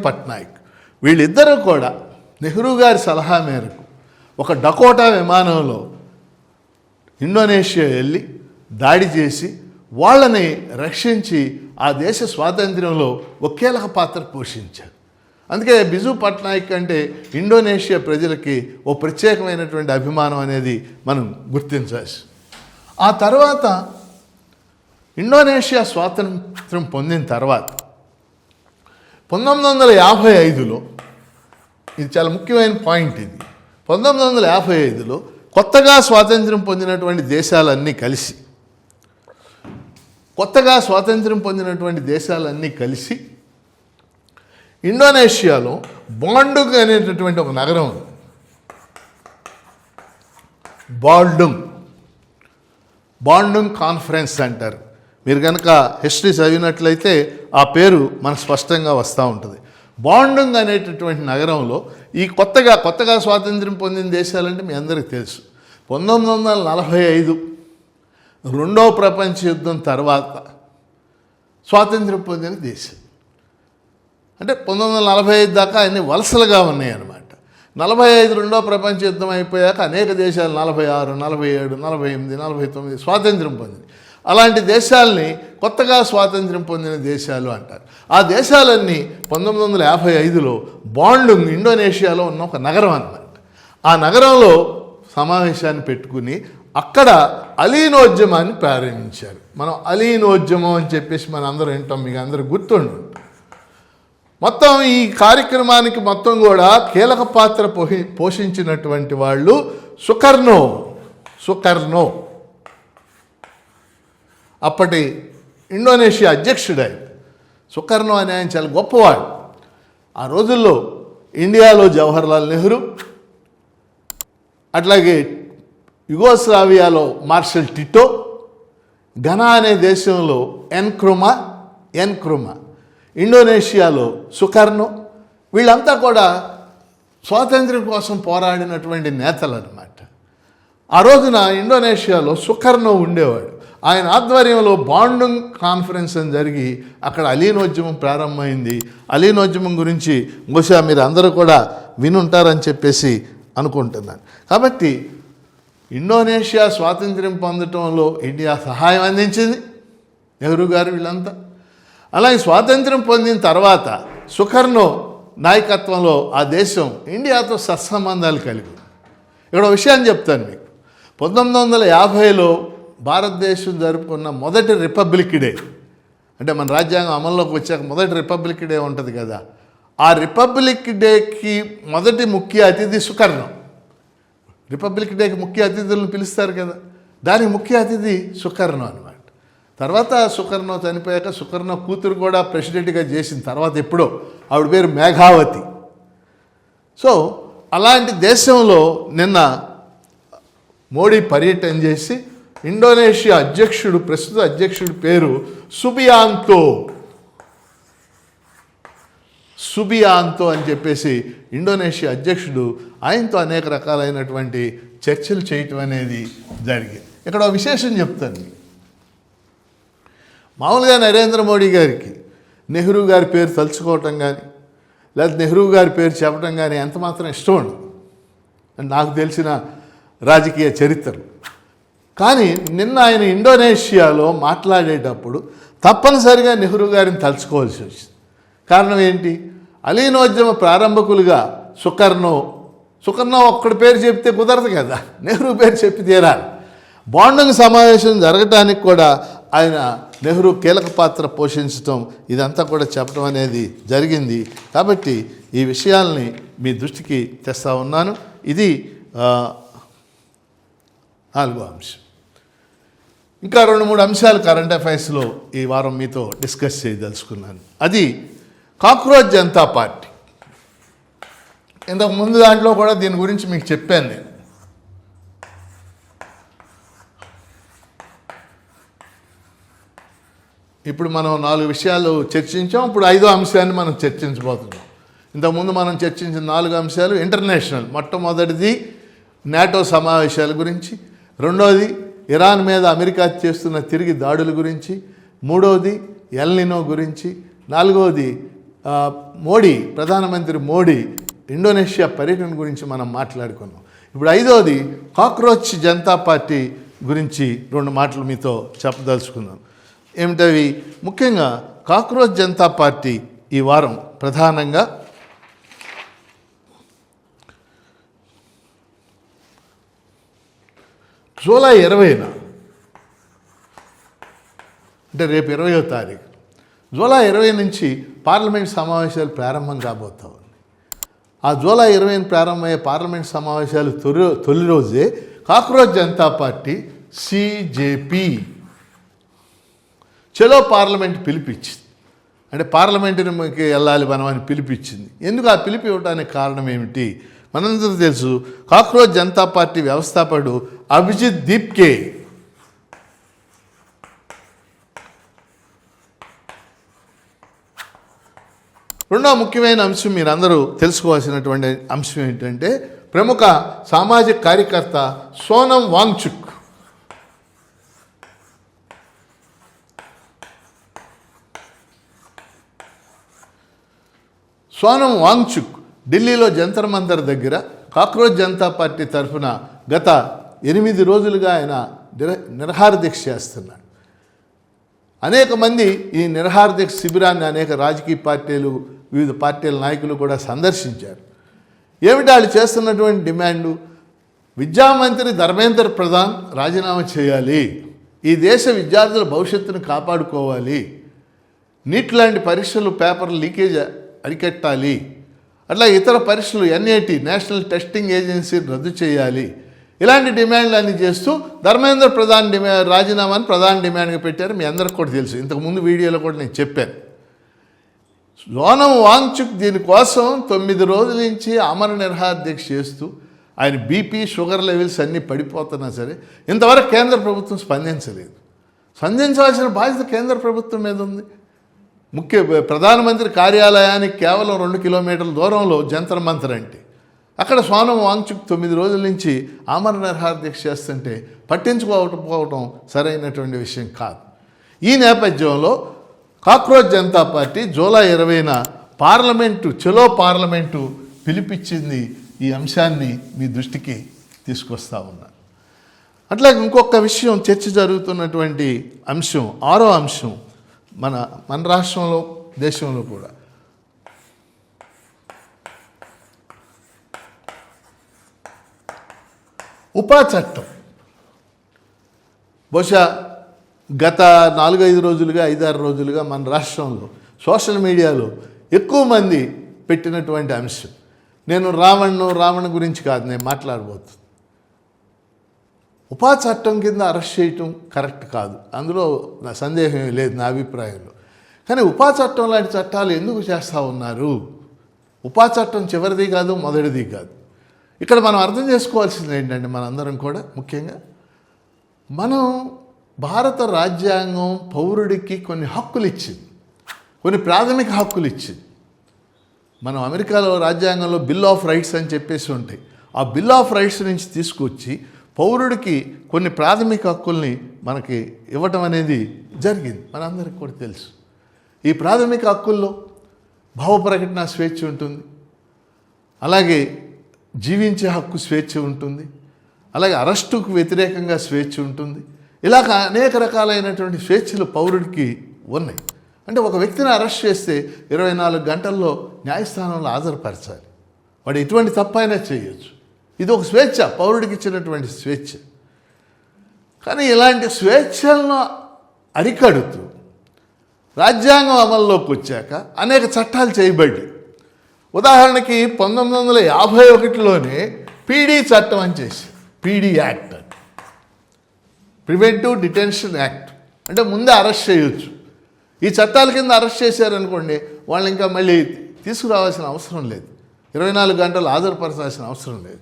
S1: పట్నాయక్ వీళ్ళిద్దరూ కూడా నెహ్రూ గారి సలహా మేరకు ఒక డకోటా విమానంలో ఇండోనేషియా వెళ్ళి దాడి చేసి వాళ్ళని రక్షించి ఆ దేశ స్వాతంత్ర్యంలో ఒక కీలక పాత్ర పోషించారు. అందుకే బిజు పట్నాయక్ అంటే ఇండోనేషియా ప్రజలకి ఓ ప్రత్యేకమైనటువంటి అభిమానం అనేది మనం గుర్తించాల్సి. ఆ తర్వాత ఇండోనేషియా స్వాతంత్రం పొందిన తర్వాత 1955లో, ఇది చాలా ముఖ్యమైన పాయింట్, ఇది 1955లో కొత్తగా స్వాతంత్రం పొందినటువంటి దేశాలన్నీ కలిసి ఇండోనేషియాలో బాండుంగ్ అనేటటువంటి ఒక నగరం ఉంది. Bandung conference centre. మీరు కనుక హిస్టరీ చదివినట్లయితే ఆ పేరు మనకు స్పష్టంగా వస్తూ ఉంటుంది. బాండుంగ్ అనేటటువంటి నగరంలో ఈ కొత్తగా స్వాతంత్ర్యం పొందిన దేశాలంటే మీ అందరికీ తెలుసు. 1945 రెండవ ప్రపంచ యుద్ధం తర్వాత స్వాతంత్ర్యం పొందిన దేశం. అంటే 1945 దాకా అన్ని వలసలుగా ఉన్నాయి అన్నమాట. 45 రెండవ ప్రపంచ యుద్ధం అయిపోయాక అనేక దేశాలు 46, 47, 48, 49 స్వాతంత్ర్యం పొందింది. అలాంటి దేశాలని కొత్తగా స్వాతంత్ర్యం పొందిన దేశాలు అంటారు. ఆ దేశాలన్నీ 1955లో బాండుంగ్ ఇండోనేషియాలో ఉన్న ఒక నగరం అన్నమాట. ఆ నగరంలో సమావేశాన్ని పెట్టుకుని అక్కడ అలీనోద్యమాన్ని ప్రారంభించారు. మనం అలీనోద్యమం అని చెప్పేసి మనం అందరం వింటాం, మీకు అందరూ గుర్తుండు. మొత్తం ఈ కార్యక్రమానికి మొత్తం కూడా కీలక పాత్ర పోషించినటువంటి వాళ్ళు సుకర్నో అప్పటి ఇండోనేషియా అధ్యక్షుడు. సుకర్నో అనే ఆయన చాలా గొప్పవాడు. ఆ రోజుల్లో ఇండియాలో జవహర్లాల్ నెహ్రూ, అట్లాగే యుగోస్లావియాలో మార్షల్ టిటో, ఘనా అనే దేశంలో ఎన్క్రుమా, ఇండోనేషియాలో సుకర్నో, వీళ్ళంతా కూడా స్వాతంత్ర్యం కోసం పోరాడినటువంటి నేతలు అన్నమాట. ఆ రోజున ఇండోనేషియాలో సుకర్నో ఉండేవాడు. ఆయన ఆధ్వర్యంలో బాండుంగ్ కాన్ఫరెన్స్ అని జరిగి అక్కడ అలీనోద్యమం ప్రారంభమైంది. అలీనోద్యమం గురించి బహుశా మీరు అందరూ కూడా వినుంటారని చెప్పేసి అనుకుంటున్నాను. కాబట్టి ఇండోనేషియా స్వాతంత్ర్యం పొందటంలో ఇండియా సహాయం అందించింది, నెహ్రూ గారు వీళ్ళంతా. అలాగే స్వాతంత్ర్యం పొందిన తర్వాత సుకర్నో నాయకత్వంలో ఆ దేశం ఇండియాతో సత్సంబంధాలు కలిగి. ఇక్కడ విషయాన్ని చెప్తాను మీకు. 1950లో భారతదేశం జరుపుకున్న మొదటి రిపబ్లిక్ డే, అంటే మన రాజ్యాంగం అమల్లోకి వచ్చాక మొదటి రిపబ్లిక్ డే ఉంటుంది కదా, ఆ రిపబ్లిక్ డేకి మొదటి ముఖ్య అతిథి సుకర్నో. రిపబ్లిక్ డేకి ముఖ్య అతిథులను పిలుస్తారు కదా, దానికి ముఖ్య అతిథి సుకర్నో అనమాట. తర్వాత సుకర్నో చనిపోయాక సుకర్నో కూతురు కూడా ప్రెసిడెంట్గా చేసిన తర్వాత ఎప్పుడో, ఆవిడ పేరు మేఘావతి. సో అలాంటి దేశంలో నిన్న మోడీ పర్యటన చేసి ఇండోనేషియా అధ్యక్షుడు, ప్రస్తుత అధ్యక్షుడి పేరు సుబియాంతో అని చెప్పేసి ఇండోనేషియా అధ్యక్షుడు, ఆయనతో అనేక రకాలైనటువంటి చర్చలు చేయటం అనేది జరిగింది. ఇక్కడ ఒక విశేషం చెప్తాను. మామూలుగా నరేంద్ర మోడీ గారికి నెహ్రూ గారి పేరు తలుచుకోవటం కానీ లేదా నెహ్రూ గారి పేరు చెప్పడం కానీ ఎంత మాత్రం ఇష్టం ఉండదు, నాకు తెలిసిన రాజకీయ చరిత్రలు. కానీ నిన్న ఆయన ఇండోనేషియాలో మాట్లాడేటప్పుడు తప్పనిసరిగా నెహ్రూ గారిని తలుచుకోవాల్సి వచ్చింది. కారణం ఏంటి? అలీనోద్యమ ప్రారంభకులుగా సుకర్నో ఒక్కడి పేరు చెప్తే కుదరదు కదా, నెహ్రూ పేరు చెప్పి తీరాలి. బాండుంగ్ సమావేశం జరగటానికి కూడా ఆయన నెహ్రూ కీలక పాత్ర పోషించటం, ఇదంతా కూడా చెప్పడం అనేది జరిగింది. కాబట్టి ఈ విషయాల్ని మీ దృష్టికి తెస్తా ఉన్నాను. ఇది 4వ అంశం. ఇంకా 2-3 అంశాలు కరెంట్ అఫైర్స్లో ఈ వారం మీతో డిస్కస్ చేయదలుచుకున్నాను. అది కాక్రోచ్ జనతా పార్టీ. ఇంతకు ముందు దాంట్లో కూడా దీని గురించి మీకు చెప్పాను నేను. ఇప్పుడు మనం 4 విషయాలు చర్చించాం. ఇప్పుడు 5వ అంశాన్ని మనం చర్చించబోతున్నాం. ఇంతకుముందు మనం చర్చించిన 4 అంశాలు ఇంటర్నేషనల్. మొట్టమొదటిది నాటో సమావేశాల గురించి, రెండవది ఇరాన్ మీద అమెరికా చేస్తున్న తిరిగి దాడుల గురించి, మూడవది ఎల్నినో గురించి, 4వది ప్రధానమంత్రి మోడీ ఇండోనేషియా పర్యటన గురించి మనం మాట్లాడుకున్నాం. ఇప్పుడు 5వది కాక్రోచ్ జనతా పార్టీ గురించి 2 మాటలు మీతో చెప్పదలుచుకున్నాను. ఏమిటవి? ముఖ్యంగా కాక్రోచ్ జనతా పార్టీ ఈ వారం ప్రధానంగా జూలై 20న అంటే రేపు 20వ తారీఖు జూలై 20 నుంచి పార్లమెంట్ సమావేశాలు ప్రారంభం కాబోతా ఉంది. ఆ జూలై 20న ప్రారంభమయ్యే పార్లమెంట్ సమావేశాలు తొలి రోజే కాక్రోచ్ జనతా పార్టీ సిజేపీ చలో పార్లమెంట్ పిలిపించింది. అంటే పార్లమెంటుకి వెళ్ళాలి మనం అని పిలిపించింది. ఎందుకు ఆ పిలిపి ఇవ్వడానికి కారణం ఏమిటి? మనందరూ తెలుసు, కాక్రోచ్ జనతా పార్టీ వ్యవస్థాపకుడు అభిజిత్ దీప్కే రెండో ముఖ్యమైన అంశం మీరందరూ తెలుసుకోవాల్సినటువంటి అంశం ఏంటంటే ప్రముఖ సామాజిక కార్యకర్త సోనం వాంగ్చుక్ ఢిల్లీలో జంతర్ మంతర్ దగ్గర కాక్రోచ్ జనతా పార్టీ తరఫున గత 8 రోజులుగా ఆయన నిరహార దీక్ష చేస్తున్నాడు. అనేక మంది ఈ నిరహార దీక్ష శిబిరాన్ని అనేక రాజకీయ పార్టీలు, వివిధ పార్టీల నాయకులు కూడా సందర్శించారు. ఏమిటి వాళ్ళు చేస్తున్నటువంటి డిమాండు? విద్యామంత్రి ధర్మేంద్ర ప్రధాన్ రాజీనామా చేయాలి, ఈ దేశ విద్యార్థుల భవిష్యత్తును కాపాడుకోవాలి, నీట్ లాంటి పరీక్షలు పేపర్ లీకేజ్ అరికట్టాలి, అట్లా ఇతర పరీక్షలు NAT నేషనల్ టెస్టింగ్ ఏజెన్సీని రద్దు చేయాలి, ఇలాంటి డిమాండ్లు అన్నీ చేస్తూ ధర్మేంద్ర ప్రధాన్ రాజీనామాని ప్రధాన డిమాండ్గా పెట్టారు. మీ అందరికి కూడా తెలుసు, ఇంతకుముందు వీడియోలో కూడా నేను చెప్పాను. సోనం వాంగ్చుక్ దీనికోసం 9 రోజుల నుంచి అమర నిరహార దీక్ష చేస్తూ ఆయన బీపీ షుగర్ లెవెల్స్ అన్నీ పడిపోతున్నా సరే ఇంతవరకు కేంద్ర ప్రభుత్వం స్పందించలేదు. స్పందించవలసిన బాధ్యత కేంద్ర ప్రభుత్వం మీద ఉంది. ప్రధానమంత్రి కార్యాలయానికి కేవలం 2 కిలోమీటర్ల దూరంలో జంతర్ మంతర్ అంటే అక్కడ సోనం వాంగ్చుక్ 9 రోజుల నుంచి ఆమర నిరహార దీక్ష చేస్తుంటే పట్టించుకోకపోవడం సరైనటువంటి విషయం కాదు. ఈ నేపథ్యంలో కాక్రోచ్ జనతా పార్టీ జూలై 20న చలో పార్లమెంటు పిలిపించింది. ఈ అంశాన్ని మీ దృష్టికి తీసుకొస్తా ఉన్నా. అట్లాగే ఇంకొక విషయం చర్చ జరుగుతున్నటువంటి అంశం, 6వ అంశం, మన రాష్ట్రంలో దేశంలో కూడా ఉపా చట్టం. బహుశా గత 4-5 రోజులుగా 5-6 రోజులుగా మన రాష్ట్రంలో సోషల్ మీడియాలో ఎక్కువ మంది పెట్టినటువంటి అంశం. నేను రావణ గురించి కాదు నేను మాట్లాడబోతుంది. ఉపా చట్టం కింద అరెస్ట్ చేయటం కరెక్ట్ కాదు, అందులో నా సందేహం లేదు నా అభిప్రాయంలో. కానీ ఉపా చట్టం లాంటి చట్టాలు ఎందుకు చేస్తూ ఉన్నారు? ఉపా చట్టం చివరిది కాదు, మొదటిది కాదు. ఇక్కడ మనం అర్థం చేసుకోవాల్సింది ఏంటంటే మనందరం కూడా ముఖ్యంగా మనం భారత రాజ్యాంగం పౌరుడికి కొన్ని హక్కులు ఇచ్చింది, కొన్ని ప్రాథమిక హక్కులు ఇచ్చింది. మనం అమెరికాలో రాజ్యాంగంలో బిల్ ఆఫ్ రైట్స్ అని చెప్పేసి ఉంటాయి. ఆ బిల్ ఆఫ్ రైట్స్ నుంచి తీసుకొచ్చి పౌరుడికి కొన్ని ప్రాథమిక హక్కుల్ని మనకి ఇవ్వటం అనేది జరిగింది, మనందరికీ కూడా తెలుసు. ఈ ప్రాథమిక హక్కుల్లో భావ ప్రకటన స్వేచ్ఛ ఉంటుంది, అలాగే జీవించే హక్కు స్వేచ్ఛ ఉంటుంది, అలాగే అరెస్టుకు వ్యతిరేకంగా స్వేచ్ఛ ఉంటుంది. ఇలాగ అనేక రకాలైనటువంటి స్వేచ్ఛలు పౌరుడికి ఉన్నాయి. అంటే ఒక వ్యక్తిని అరెస్ట్ చేస్తే 24 గంటల్లో న్యాయస్థానంలో హాజరుపరచాలి, వాడు ఎటువంటి తప్పైనా చేయొచ్చు. ఇది ఒక స్వేచ్ఛ, పౌరుడికి ఇచ్చినటువంటి స్వేచ్ఛ. కానీ ఇలాంటి స్వేచ్ఛలను అరికడుతూ రాజ్యాంగం అమల్లోకి వచ్చాక అనేక చట్టాలు చేయబడ్డాయి. ఉదాహరణకి 1951లోనే పీడీ చట్టం అని చేసి, PD act, preventive detention act, అంటే ముందే అరెస్ట్ చేయొచ్చు. ఈ చట్టాల కింద అరెస్ట్ చేశారనుకోండి, వాళ్ళు ఇంకా మళ్ళీ తీసుకురావాల్సిన అవసరం లేదు, 24 గంటలు హాజరుపరచాల్సిన అవసరం లేదు.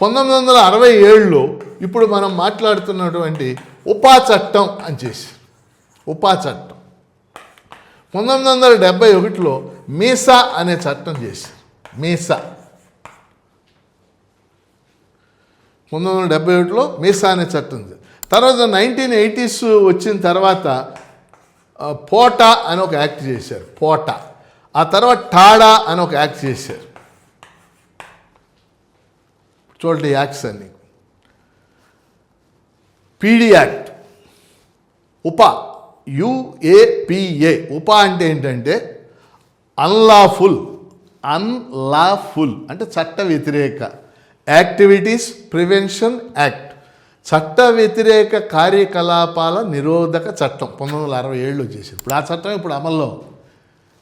S1: 1967లో ఇప్పుడు మనం మాట్లాడుతున్నటువంటి ఉపా చట్టం అని చేసి, ఉపా చట్టం. 1971లో మీసా అనే చట్టం చేశారు, మీసా. 1971లో మీసా అనే చట్టం. తర్వాత 1980s వచ్చిన తర్వాత పోటా అని ఒక యాక్ట్ చేశారు, పోటా. ఆ తర్వాత టాడా అని ఒక యాక్ట్ చేశారు. చూడండి యాక్ట్స్ అన్ని. PD act, UAPA, UAPA. UAPA అంటే ఏంటంటే అన్లాఫుల్ అంటే చట్ట వ్యతిరేక యాక్టివిటీస్ ప్రివెన్షన్ యాక్ట్, చట్ట వ్యతిరేక కార్యకలాపాల నిరోధక చట్టం 1967లో చేశారు. ఇప్పుడు ఆ చట్టం ఇప్పుడు అమల్లో.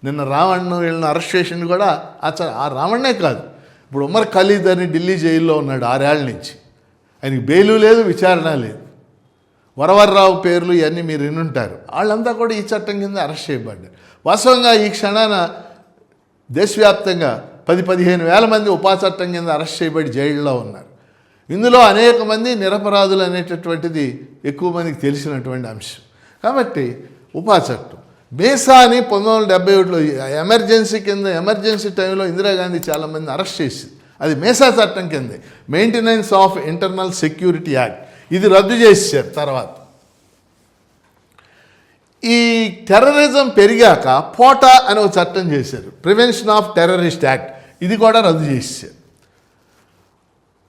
S1: నిన్న రావణ్ వీళ్ళని అరెస్ట్ చేసింది కూడా ఆ రావణ్ణే కాదు, ఇప్పుడు ఉమర్ ఖలీద్ అని ఢిల్లీ జైల్లో ఉన్నాడు 6 ఏళ్ల నుంచి. ఆయనకి బెయిలు లేదు, విచారణ లేదు. వరవర్రావు పేర్లు ఇవన్నీ మీరు వినుంటారు. వాళ్ళంతా కూడా ఈ చట్టం కింద అరెస్ట్ చేయబడ్డారు. వాస్తవంగా ఈ క్షణాన దేశవ్యాప్తంగా 10-15 వేల మంది ఉపా చట్టం కింద అరెస్ట్ చేయబడి జైల్లో ఉన్నారు. ఇందులో అనేక మంది నిరపరాధులు అనేటటువంటిది ఎక్కువ మందికి తెలిసినటువంటి అంశం. కాబట్టి ఉపా చట్టం మేసా అని 1971లో ఎమర్జెన్సీ కింద, ఎమర్జెన్సీ టైంలో ఇందిరాగాంధీ చాలామంది అరెస్ట్ చేసింది. అది మేసా చట్టం కిందే, maintenance of internal security act. ఇది రద్దు చేశారు. తర్వాత ఈ టెర్రరిజం పెరిగాక పోటా అనే ఒక చట్టం చేశారు, ప్రివెన్షన్ ఆఫ్ టెర్రరిస్ట్ యాక్ట్. ఇది కూడా రద్దు చేశారు.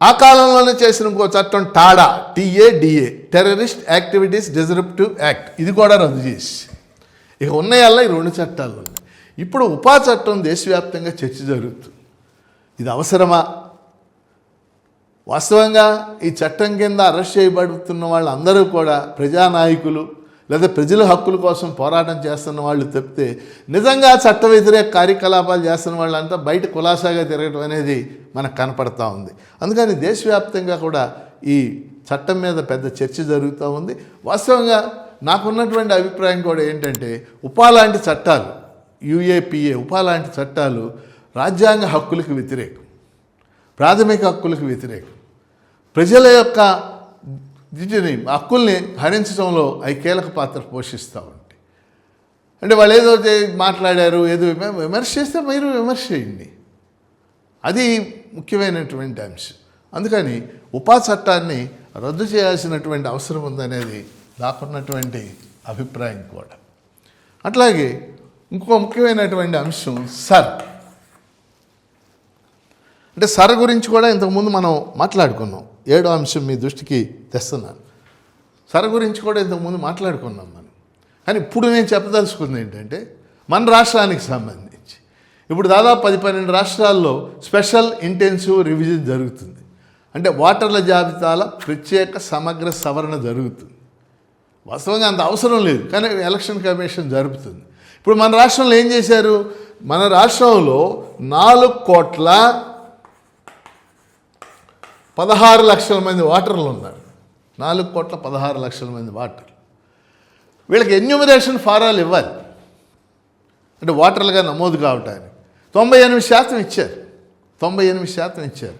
S1: ఆ కాలంలోనే చేసిన ఇంకో చట్టం Tada, TADA, terrorist activities disruptive act. ఇది కూడా రద్దు చేశారు. ఇక ఉన్నాయల్లా ఈ 2 చట్టాలు ఉన్నాయి. ఇప్పుడు ఉపా చట్టం దేశవ్యాప్తంగా చర్చ జరుగుతుంది. ఇది అవసరమా? వాస్తవంగా ఈ చట్టం కింద అరెస్ట్ చేయబడుతున్న వాళ్ళందరూ కూడా ప్రజానాయకులు లేదా ప్రజల హక్కుల కోసం పోరాటం చేస్తున్న వాళ్ళు తప్పితే నిజంగా చట్ట వ్యతిరేక కార్యకలాపాలు చేస్తున్న వాళ్ళంతా బయట కులాసాగా తిరగడం అనేది మనకు కనపడతా ఉంది. అందుకని దేశవ్యాప్తంగా కూడా ఈ చట్టం మీద పెద్ద చర్చ జరుగుతూ ఉంది. వాస్తవంగా నాకున్నటువంటి అభిప్రాయం కూడా ఏంటంటే ఉపా లాంటి చట్టాలు, UAPA ఉపా లాంటి చట్టాలు రాజ్యాంగ హక్కులకు వ్యతిరేకం, ప్రాథమిక హక్కులకు వ్యతిరేకం, ప్రజల యొక్క హక్కుల్ని హరించడంలో అవి కీలక పాత్ర పోషిస్తూ ఉంటాయి. అంటే వాళ్ళు ఏదో మాట్లాడారు, ఏదో విమర్శ చేస్తే మీరు విమర్శ చేయండి, అది ముఖ్యమైనటువంటి అంశం. అందుకని ఉపా చట్టాన్ని రద్దు చేయాల్సినటువంటి అవసరం ఉందనేది నాకున్నటువంటి అభిప్రాయం కూడా. అట్లాగే ఇంకో ముఖ్యమైనటువంటి అంశం సర్. అంటే సర్ గురించి కూడా ఇంతకుముందు మనం మాట్లాడుకున్నాం. 7వ అంశం మీ దృష్టికి తెస్తున్నాను. సర్ గురించి కూడా ఇంతకుముందు మాట్లాడుకున్నాం మనం. కానీ ఇప్పుడు నేను చెప్పదలుచుకుంది ఏంటంటే మన రాష్ట్రానికి సంబంధించి ఇప్పుడు దాదాపు 10-12 రాష్ట్రాల్లో స్పెషల్ ఇంటెన్సివ్ రివిజన్ జరుగుతుంది. అంటే ఓటర్ల జాబితాల ప్రత్యేక సమగ్ర సవరణ జరుగుతుంది. వాస్తవంగా అంత అవసరం లేదు, కానీ ఎలక్షన్ కమిషన్ జరుపుతుంది. ఇప్పుడు మన రాష్ట్రంలో ఏం చేశారు? మన రాష్ట్రంలో 4,16,00,000 మంది ఓటర్లు ఉన్నారు. 4,16,00,000 మంది ఓటర్లు. వీళ్ళకి ఎన్యూమరేషన్ ఫారాలు ఇవ్వాలి, అంటే ఓటర్లుగా నమోదు కావటానికి 98% ఇచ్చారు. 98% ఇచ్చారు.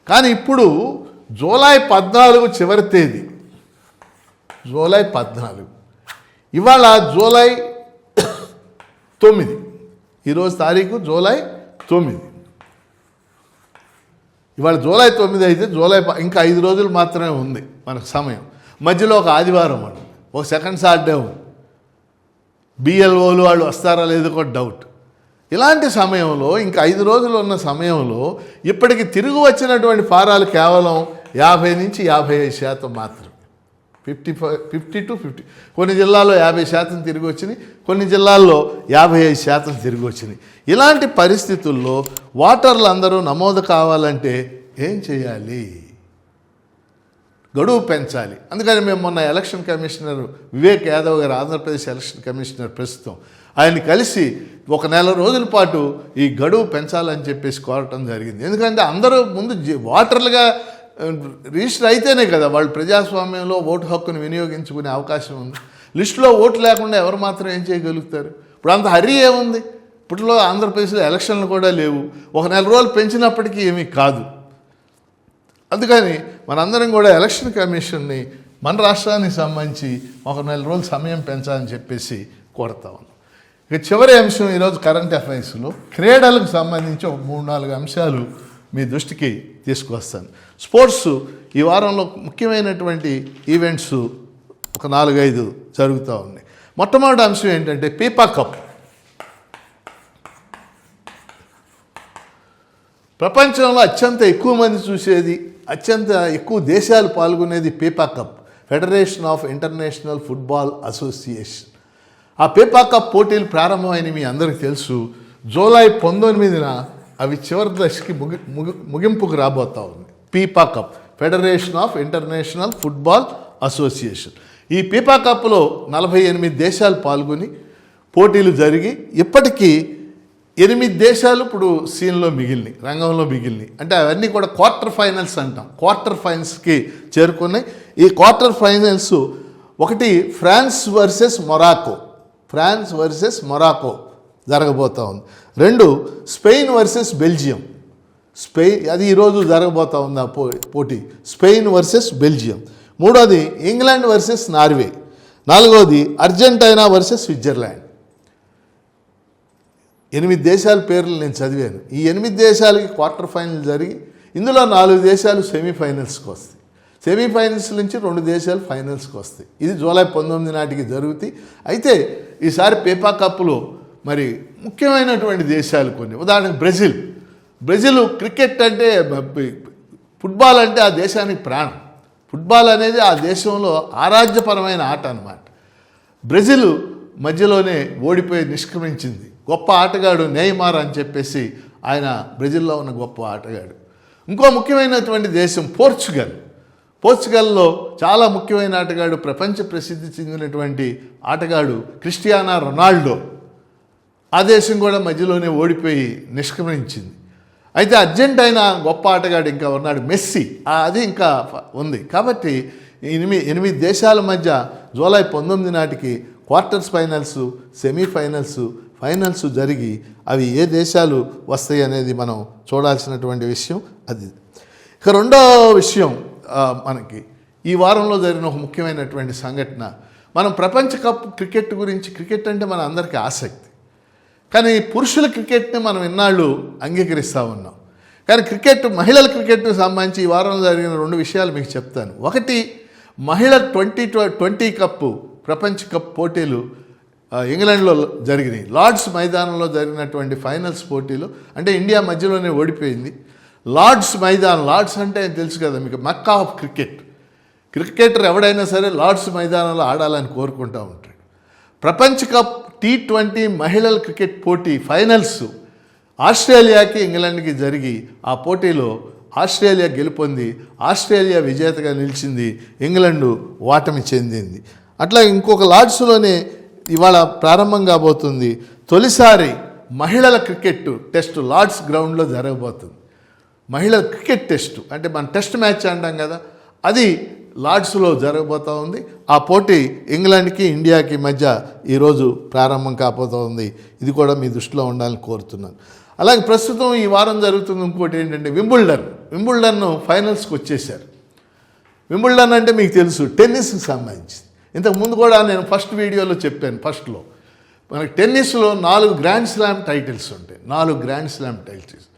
S1: కానీ ఇప్పుడు జూలై 14 చివరి తేదీ, జూలై 14, ఇవాళ జూలై 9, ఈరోజు తారీఖు జూలై 9. ఇవాళ జూలై 9 అయితే ఇంకా 5 రోజులు మాత్రమే ఉంది మనకు సమయం. మధ్యలో ఒక ఆదివారం ఉంది, ఒక సెకండ్ సాటర్డే ఉంది. BLOలు వాళ్ళు వస్తారా లేదో కూడా డౌట్. ఇలాంటి సమయంలో ఇంకా 5 రోజులు ఉన్న సమయంలో ఇప్పటికి తిరిగి వచ్చినటువంటి ఫారాలు కేవలం 50 నుంచి 55% మాత్రమే. 50 to 50. కొన్ని జిల్లాల్లో 50% తిరిగి వచ్చినాయి, కొన్ని జిల్లాల్లో 55% తిరిగి వచ్చినాయి. ఇలాంటి పరిస్థితుల్లో ఓటర్లు అందరూ నమోదు కావాలంటే ఏం చేయాలి? గడువు పెంచాలి. అందుకని మేము మొన్న ఎలక్షన్ కమిషనర్ వివేక్ యాదవ్ గారు, ఆంధ్రప్రదేశ్ ఎలక్షన్ కమిషనర్ ప్రస్తుతం, ఆయన కలిసి 1 నెల రోజుల పాటు ఈ గడువు పెంచాలని చెప్పేసి కోరటం జరిగింది. ఎందుకంటే అందరూ ముందు ఓటర్లుగా రిజిస్టర్ అయితేనే కదా వాళ్ళు ప్రజాస్వామ్యంలో ఓటు హక్కును వినియోగించుకునే అవకాశం ఉంది. లిస్టులో ఓటు లేకుండా ఎవరు మాత్రం ఏం చేయగలుగుతారు? ఇప్పుడు అంత హరి ఏముంది? ఇప్పట్లో ఆంధ్రప్రదేశ్లో ఎలక్షన్లు కూడా లేవు. 1 నెల రోజులు పెంచినప్పటికీ ఏమీ కాదు. అందుకని మనందరం కూడా ఎలక్షన్ కమిషన్ని మన రాష్ట్రానికి సంబంధించి 1 నెల రోజులు సమయం పెంచాలని చెప్పేసి కోరుతా ఉన్నాం. ఇక చివరి అంశం ఈరోజు కరెంట్ అఫైర్స్లో క్రీడలకు సంబంధించి ఒక 3-4 అంశాలు మీ దృష్టికి తీసుకువస్తాను. స్పోర్ట్స్ ఈ వారంలో ముఖ్యమైనటువంటి ఈవెంట్స్ ఒక 4-5 జరుగుతూ ఉన్నాయి. మొట్టమొదటి అంశం ఏంటంటే పీపా కప్. ప్రపంచంలో అత్యంత ఎక్కువ మంది చూసేది, అత్యంత ఎక్కువ దేశాలు పాల్గొనేది FIFA cup, federation of international football association. ఆ పీపా కప్ పోటీలు ప్రారంభమైన మీ అందరికీ తెలుసు. జూలై 19న అవి చివరి దశకి ముగింపుకు రాబోతూ ఉంది. FIFA cup federation of international football association. ఈ ఫిఫా కప్లో 48 దేశాలు పాల్గొని పోటీలు జరిగి ఇప్పటికీ 8 దేశాలు ఇప్పుడు సీన్లో మిగిలినాయి, రంగంలో మిగిలినాయి. అంటే అవన్నీ కూడా క్వార్టర్ ఫైనల్స్ అంటాం. క్వార్టర్ ఫైనల్స్కి చేరుకున్నాయి. ఈ క్వార్టర్ ఫైనల్స్ ఒకటి ఫ్రాన్స్ వర్సెస్ మొరాకో జరగబోతూ ఉంది. 2 స్పెయిన్ వర్సెస్ బెల్జియం. అది ఈరోజు జరగబోతూ ఉంది ఆ పోటీ. Spain versus Belgium. 3వది ఇంగ్లాండ్ వర్సెస్ నార్వే. 4వది అర్జెంటీనా వర్సెస్ స్విట్జర్లాండ్. 8 దేశాల పేర్లు నేను చదివాను. ఈ 8 దేశాలకి క్వార్టర్ ఫైనల్ జరిగి ఇందులో 4 దేశాలు సెమీఫైనల్స్కి వస్తాయి. సెమీఫైనల్స్ నుంచి 2 దేశాలు ఫైనల్స్కి వస్తాయి. ఇది జూలై 19 నాటికి జరుగుతాయి. అయితే ఈసారి ఫిఫా కప్లో మరి ముఖ్యమైనటువంటి దేశాలు కొన్ని, ఉదాహరణకు బ్రెజిల్ క్రికెట్ అంటే, ఫుట్బాల్ అంటే ఆ దేశానికి ప్రాణం. ఫుట్బాల్ అనేది ఆ దేశంలో ఆరాధ్యపరమైన ఆట అన్నమాట. బ్రెజిల్ మధ్యలోనే ఓడిపోయి నిష్క్రమించింది. గొప్ప ఆటగాడు నెయ్మార్ అని చెప్పేసి ఆయన బ్రెజిల్లో ఉన్న గొప్ప ఆటగాడు. ఇంకో ముఖ్యమైనటువంటి దేశం పోర్చుగల్లో చాలా ముఖ్యమైన ఆటగాడు, ప్రపంచ ప్రసిద్ధి చెందినటువంటి ఆటగాడు క్రిస్టియానో రొనాల్డో. ఆ దేశం కూడా మధ్యలోనే ఓడిపోయి నిష్క్రమించింది. అయితే అర్జెంటీనా గొప్ప ఆటగాడు ఇంకా ఉన్నాడు, మెస్సీ, అది ఇంకా ఉంది. కాబట్టి 8 దేశాల మధ్య జూలై 19 నాటికి క్వార్టర్స్ ఫైనల్స్, సెమీఫైనల్స్, ఫైనల్స్ జరిగి అవి ఏ దేశాలు వస్తాయి అనేది మనం చూడాల్సినటువంటి విషయం అది. ఇక రెండో విషయం, మనకి ఈ వారంలో జరిగిన ఒక ముఖ్యమైనటువంటి సంఘటన. మనం ప్రపంచ కప్ క్రికెట్ అంటే మన అందరికీ ఆసక్తి. కానీ పురుషుల క్రికెట్ని మనం ఇన్నాళ్ళు అంగీకరిస్తూ ఉన్నాం. కానీ మహిళల క్రికెట్కి సంబంధించి ఈ వారంలో జరిగిన 2 విషయాలు మీకు చెప్తాను. ఒకటి, మహిళల 2020 కప్ ప్రపంచ కప్ పోటీలు ఇంగ్లాండ్లో జరిగినాయి. లార్డ్స్ మైదానంలో జరిగినటువంటి ఫైనల్స్ పోటీలు. అంటే ఇండియా మధ్యలోనే ఓడిపోయింది. లార్డ్స్ అంటే తెలుసు కదా మీకు, మక్కా ఆఫ్ క్రికెటర్ ఎవడైనా సరే లార్డ్స్ మైదానంలో ఆడాలని కోరుకుంటూ ఉంటాడు. ప్రపంచ కప్ T20 మహిళల క్రికెట్ పోటీ ఫైనల్స్ ఆస్ట్రేలియాకి ఇంగ్లాండ్కి జరిగి ఆ పోటీలో ఆస్ట్రేలియా గెలుపొంది ఆస్ట్రేలియా విజేతగా నిలిచింది, ఇంగ్లాండు ఓటమి చెందింది. అట్లా ఇంకొక లార్డ్స్లోనే ఇవాళ ప్రారంభం కాబోతుంది తొలిసారి మహిళల క్రికెట్ టెస్ట్ లార్డ్స్ గ్రౌండ్లో జరగబోతుంది. మహిళల క్రికెట్ టెస్ట్ అంటే మన టెస్ట్ మ్యాచ్ అంటాం కదా, అది లార్డ్స్లో జరగబోతూ ఉంది. ఆ పోటీ ఇంగ్లాండ్కి ఇండియాకి మధ్య ఈరోజు ప్రారంభం కాబోతూ ఉంది. ఇది కూడా మీ దృష్టిలో ఉండాలని కోరుతున్నాను. అలాగే ప్రస్తుతం ఈ వారం జరుగుతుంది ఇంకోటి ఏంటంటే వింబుల్డన్ ఫైనల్స్కి వచ్చేసారు. వింబుల్డన్ అంటే మీకు తెలుసు, టెన్నిస్కి సంబంధించి. ఇంతకుముందు కూడా నేను ఫస్ట్ వీడియోలో చెప్పాను. ఫస్ట్లో మనకి టెన్నిస్లో 4 గ్రాండ్ స్లామ్ టైటిల్స్ ఉంటాయి. 4 గ్రాండ్ స్లామ్ టైటిల్స్.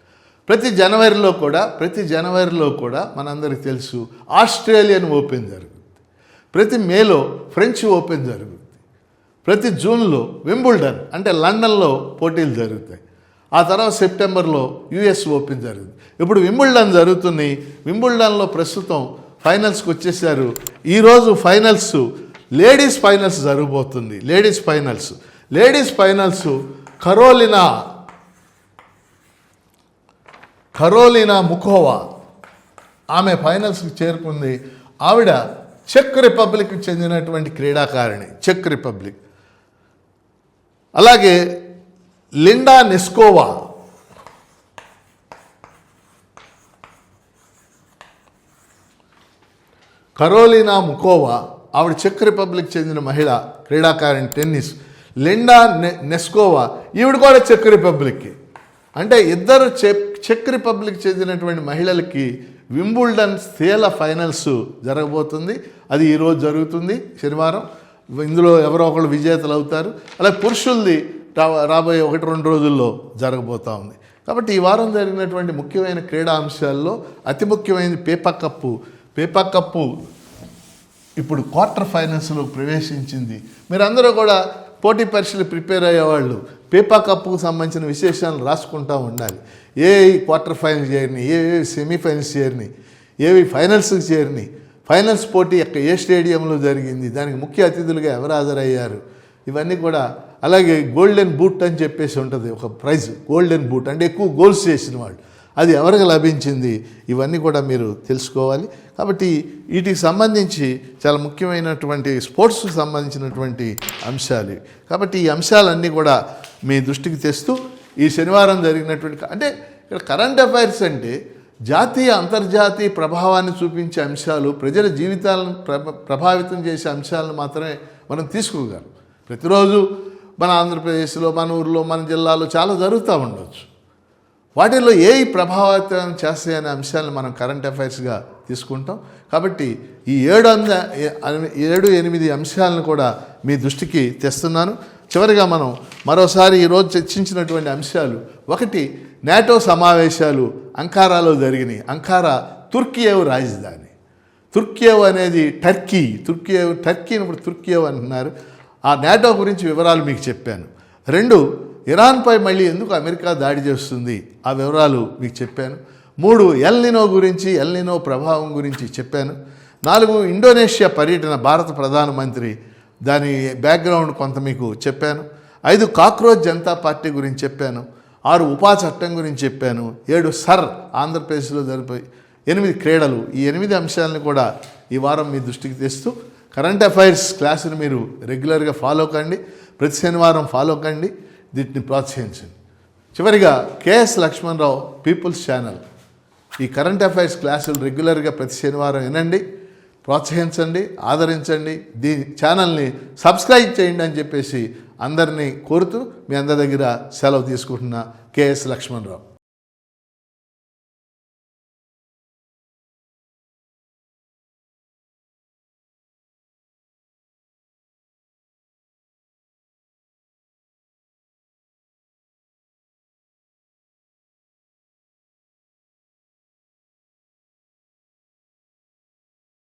S1: ప్రతి జనవరిలో కూడా మనందరికీ తెలుసు ఆస్ట్రేలియన్ ఓపెన్ జరుగుతుంది. ప్రతి మేలో ఫ్రెంచ్ ఓపెన్ జరుగుతుంది. ప్రతి జూన్లో వింబుల్డన్ అంటే లండన్లో పోటీలు జరుగుతాయి. ఆ తర్వాత సెప్టెంబర్లో US ఓపెన్ జరుగుతుంది. ఇప్పుడు వింబుల్డన్ జరుగుతున్నాయి. వింబుల్డన్లో ప్రస్తుతం ఫైనల్స్కి వచ్చేసారు. ఈరోజు లేడీస్ ఫైనల్స్ జరగబోతుంది. లేడీస్ ఫైనల్స్ కరోలినా ముకోవా ఆమె ఫైనల్స్కి చేరుకుంది. ఆవిడ చెక్ రిపబ్లిక్కి చెందినటువంటి క్రీడాకారిణి, చెక్ రిపబ్లిక్. అలాగే లిండా నెస్కోవా, కరోలినా ముకోవా, ఆవిడ చెక్ రిపబ్లిక్ చెందిన మహిళ క్రీడాకారిణి, టెన్నిస్. లిండా నెస్కోవా, ఈవిడ కూడా చెక్ రిపబ్లిక్కి. అంటే ఇద్దరు చెక్ రిపబ్లిక్ చెందినటువంటి మహిళలకి వింబుల్డన్ స్త్రీల ఫైనల్స్ జరగబోతుంది. అది ఈరోజు జరుగుతుంది, శనివారం. ఇందులో ఎవరో ఒకళ్ళు విజేతలు అవుతారు. అలాగే పురుషులది రాబోయే 1-2 రోజుల్లో జరగబోతూ ఉంది. కాబట్టి ఈ వారం జరిగినటువంటి ముఖ్యమైన క్రీడా అంశాల్లో అతి ముఖ్యమైనది ఫిఫా కప్పు ఇప్పుడు క్వార్టర్ ఫైనల్స్లో ప్రవేశించింది. మీరందరూ కూడా పోటీ పరీక్షలు ప్రిపేర్ అయ్యేవాళ్ళు ఫిఫా కప్కు సంబంధించిన విశేషాలను రాసుకుంటూ ఉండాలి. ఏ క్వార్టర్ ఫైనల్ చేరినాయి, ఏ సెమీఫైనల్స్ చేరినాయి, ఏవి ఫైనల్స్కి చేరినాయి, ఫైనల్స్ పోటీ ఏ స్టేడియంలో జరిగింది, దానికి ముఖ్య అతిథులుగా ఎవరు హాజరయ్యారు, ఇవన్నీ కూడా. అలాగే గోల్డెన్ బూట్ అని చెప్పేసి ఉంటుంది ఒక ప్రైజ్, గోల్డెన్ బూట్ అంటే ఎక్కువ గోల్స్ చేసిన వాళ్ళు. అది ఎవరికి లభించింది, ఇవన్నీ కూడా మీరు తెలుసుకోవాలి. కాబట్టి వీటికి సంబంధించి చాలా ముఖ్యమైనటువంటి స్పోర్ట్స్కి సంబంధించినటువంటి అంశాలు. కాబట్టి ఈ అంశాలన్నీ కూడా మీ దృష్టికి తెస్తూ ఈ శనివారం జరిగినటువంటి అంటే ఇక్కడ కరెంట్ అఫైర్స్ అంటే జాతీయ అంతర్జాతీయ ప్రభావాన్ని చూపించే అంశాలు, ప్రజల జీవితాలను ప్రభావితం చేసే అంశాలను మాత్రమే మనం తీసుకోగలం. ప్రతిరోజు మన ఆంధ్రప్రదేశ్లో, మన ఊరిలో, మన జిల్లాలో చాలా జరుగుతూ ఉండవచ్చు. వాటిల్లో ఏ ప్రభావితం చేస్తాయనే అంశాలను మనం కరెంట్ అఫైర్స్గా తీసుకుంటాం. కాబట్టి ఈ 7-8 అంశాలను కూడా మీ దృష్టికి తెస్తున్నాను. చివరిగా మనం మరోసారి ఈరోజు చర్చించినటువంటి అంశాలు, ఒకటి నాటో సమావేశాలు అంకారాలో జరిగినాయి. అంకారా తుర్కియేవ్ రాజధాని. తుర్కియేవ్ అనేది టర్కీని ఇప్పుడు తుర్కియేవ్ అంటున్నారు. ఆ నాటో గురించి వివరాలు మీకు చెప్పాను. 2, ఇరాన్పై మళ్ళీ ఎందుకు అమెరికా దాడి చేస్తుంది, ఆ వివరాలు మీకు చెప్పాను. 3, ఎల్ నినో ప్రభావం గురించి చెప్పాను. 4, ఇండోనేషియా పర్యటన భారత ప్రధానమంత్రి, దాని బ్యాక్గ్రౌండ్ కొంత మీకు చెప్పాను. 5, కాక్రోచ్ జనతా పార్టీ గురించి చెప్పాను. 6, ఉపా చట్టం గురించి చెప్పాను. 7, సర్ ఆంధ్రప్రదేశ్లో జరిపి 8 క్రీడలు. ఈ 8 అంశాలను కూడా ఈ వారం మీ దృష్టికి తెస్తూ కరెంట్ అఫైర్స్ క్లాసును మీరు రెగ్యులర్గా ఫాలో కండి, ప్రతి శనివారం ఫాలో కండి, వీటిని ప్రోత్సహించండి. చివరిగా కేఎస్ లక్ష్మణరావు పీపుల్స్ ఛానల్ ఈ కరెంట్ అఫైర్స్ క్లాసులు రెగ్యులర్గా ప్రతి శనివారం వినండి, ప్రోత్సహించండి, ఆదరించండి. దీని ఛానల్ని సబ్స్క్రైబ్ చేయండి అని చెప్పేసి అందరినీ కోరుతూ మీ అందరి దగ్గర సెలవు తీసుకుంటున్న కేఎస్ లక్ష్మణరావు.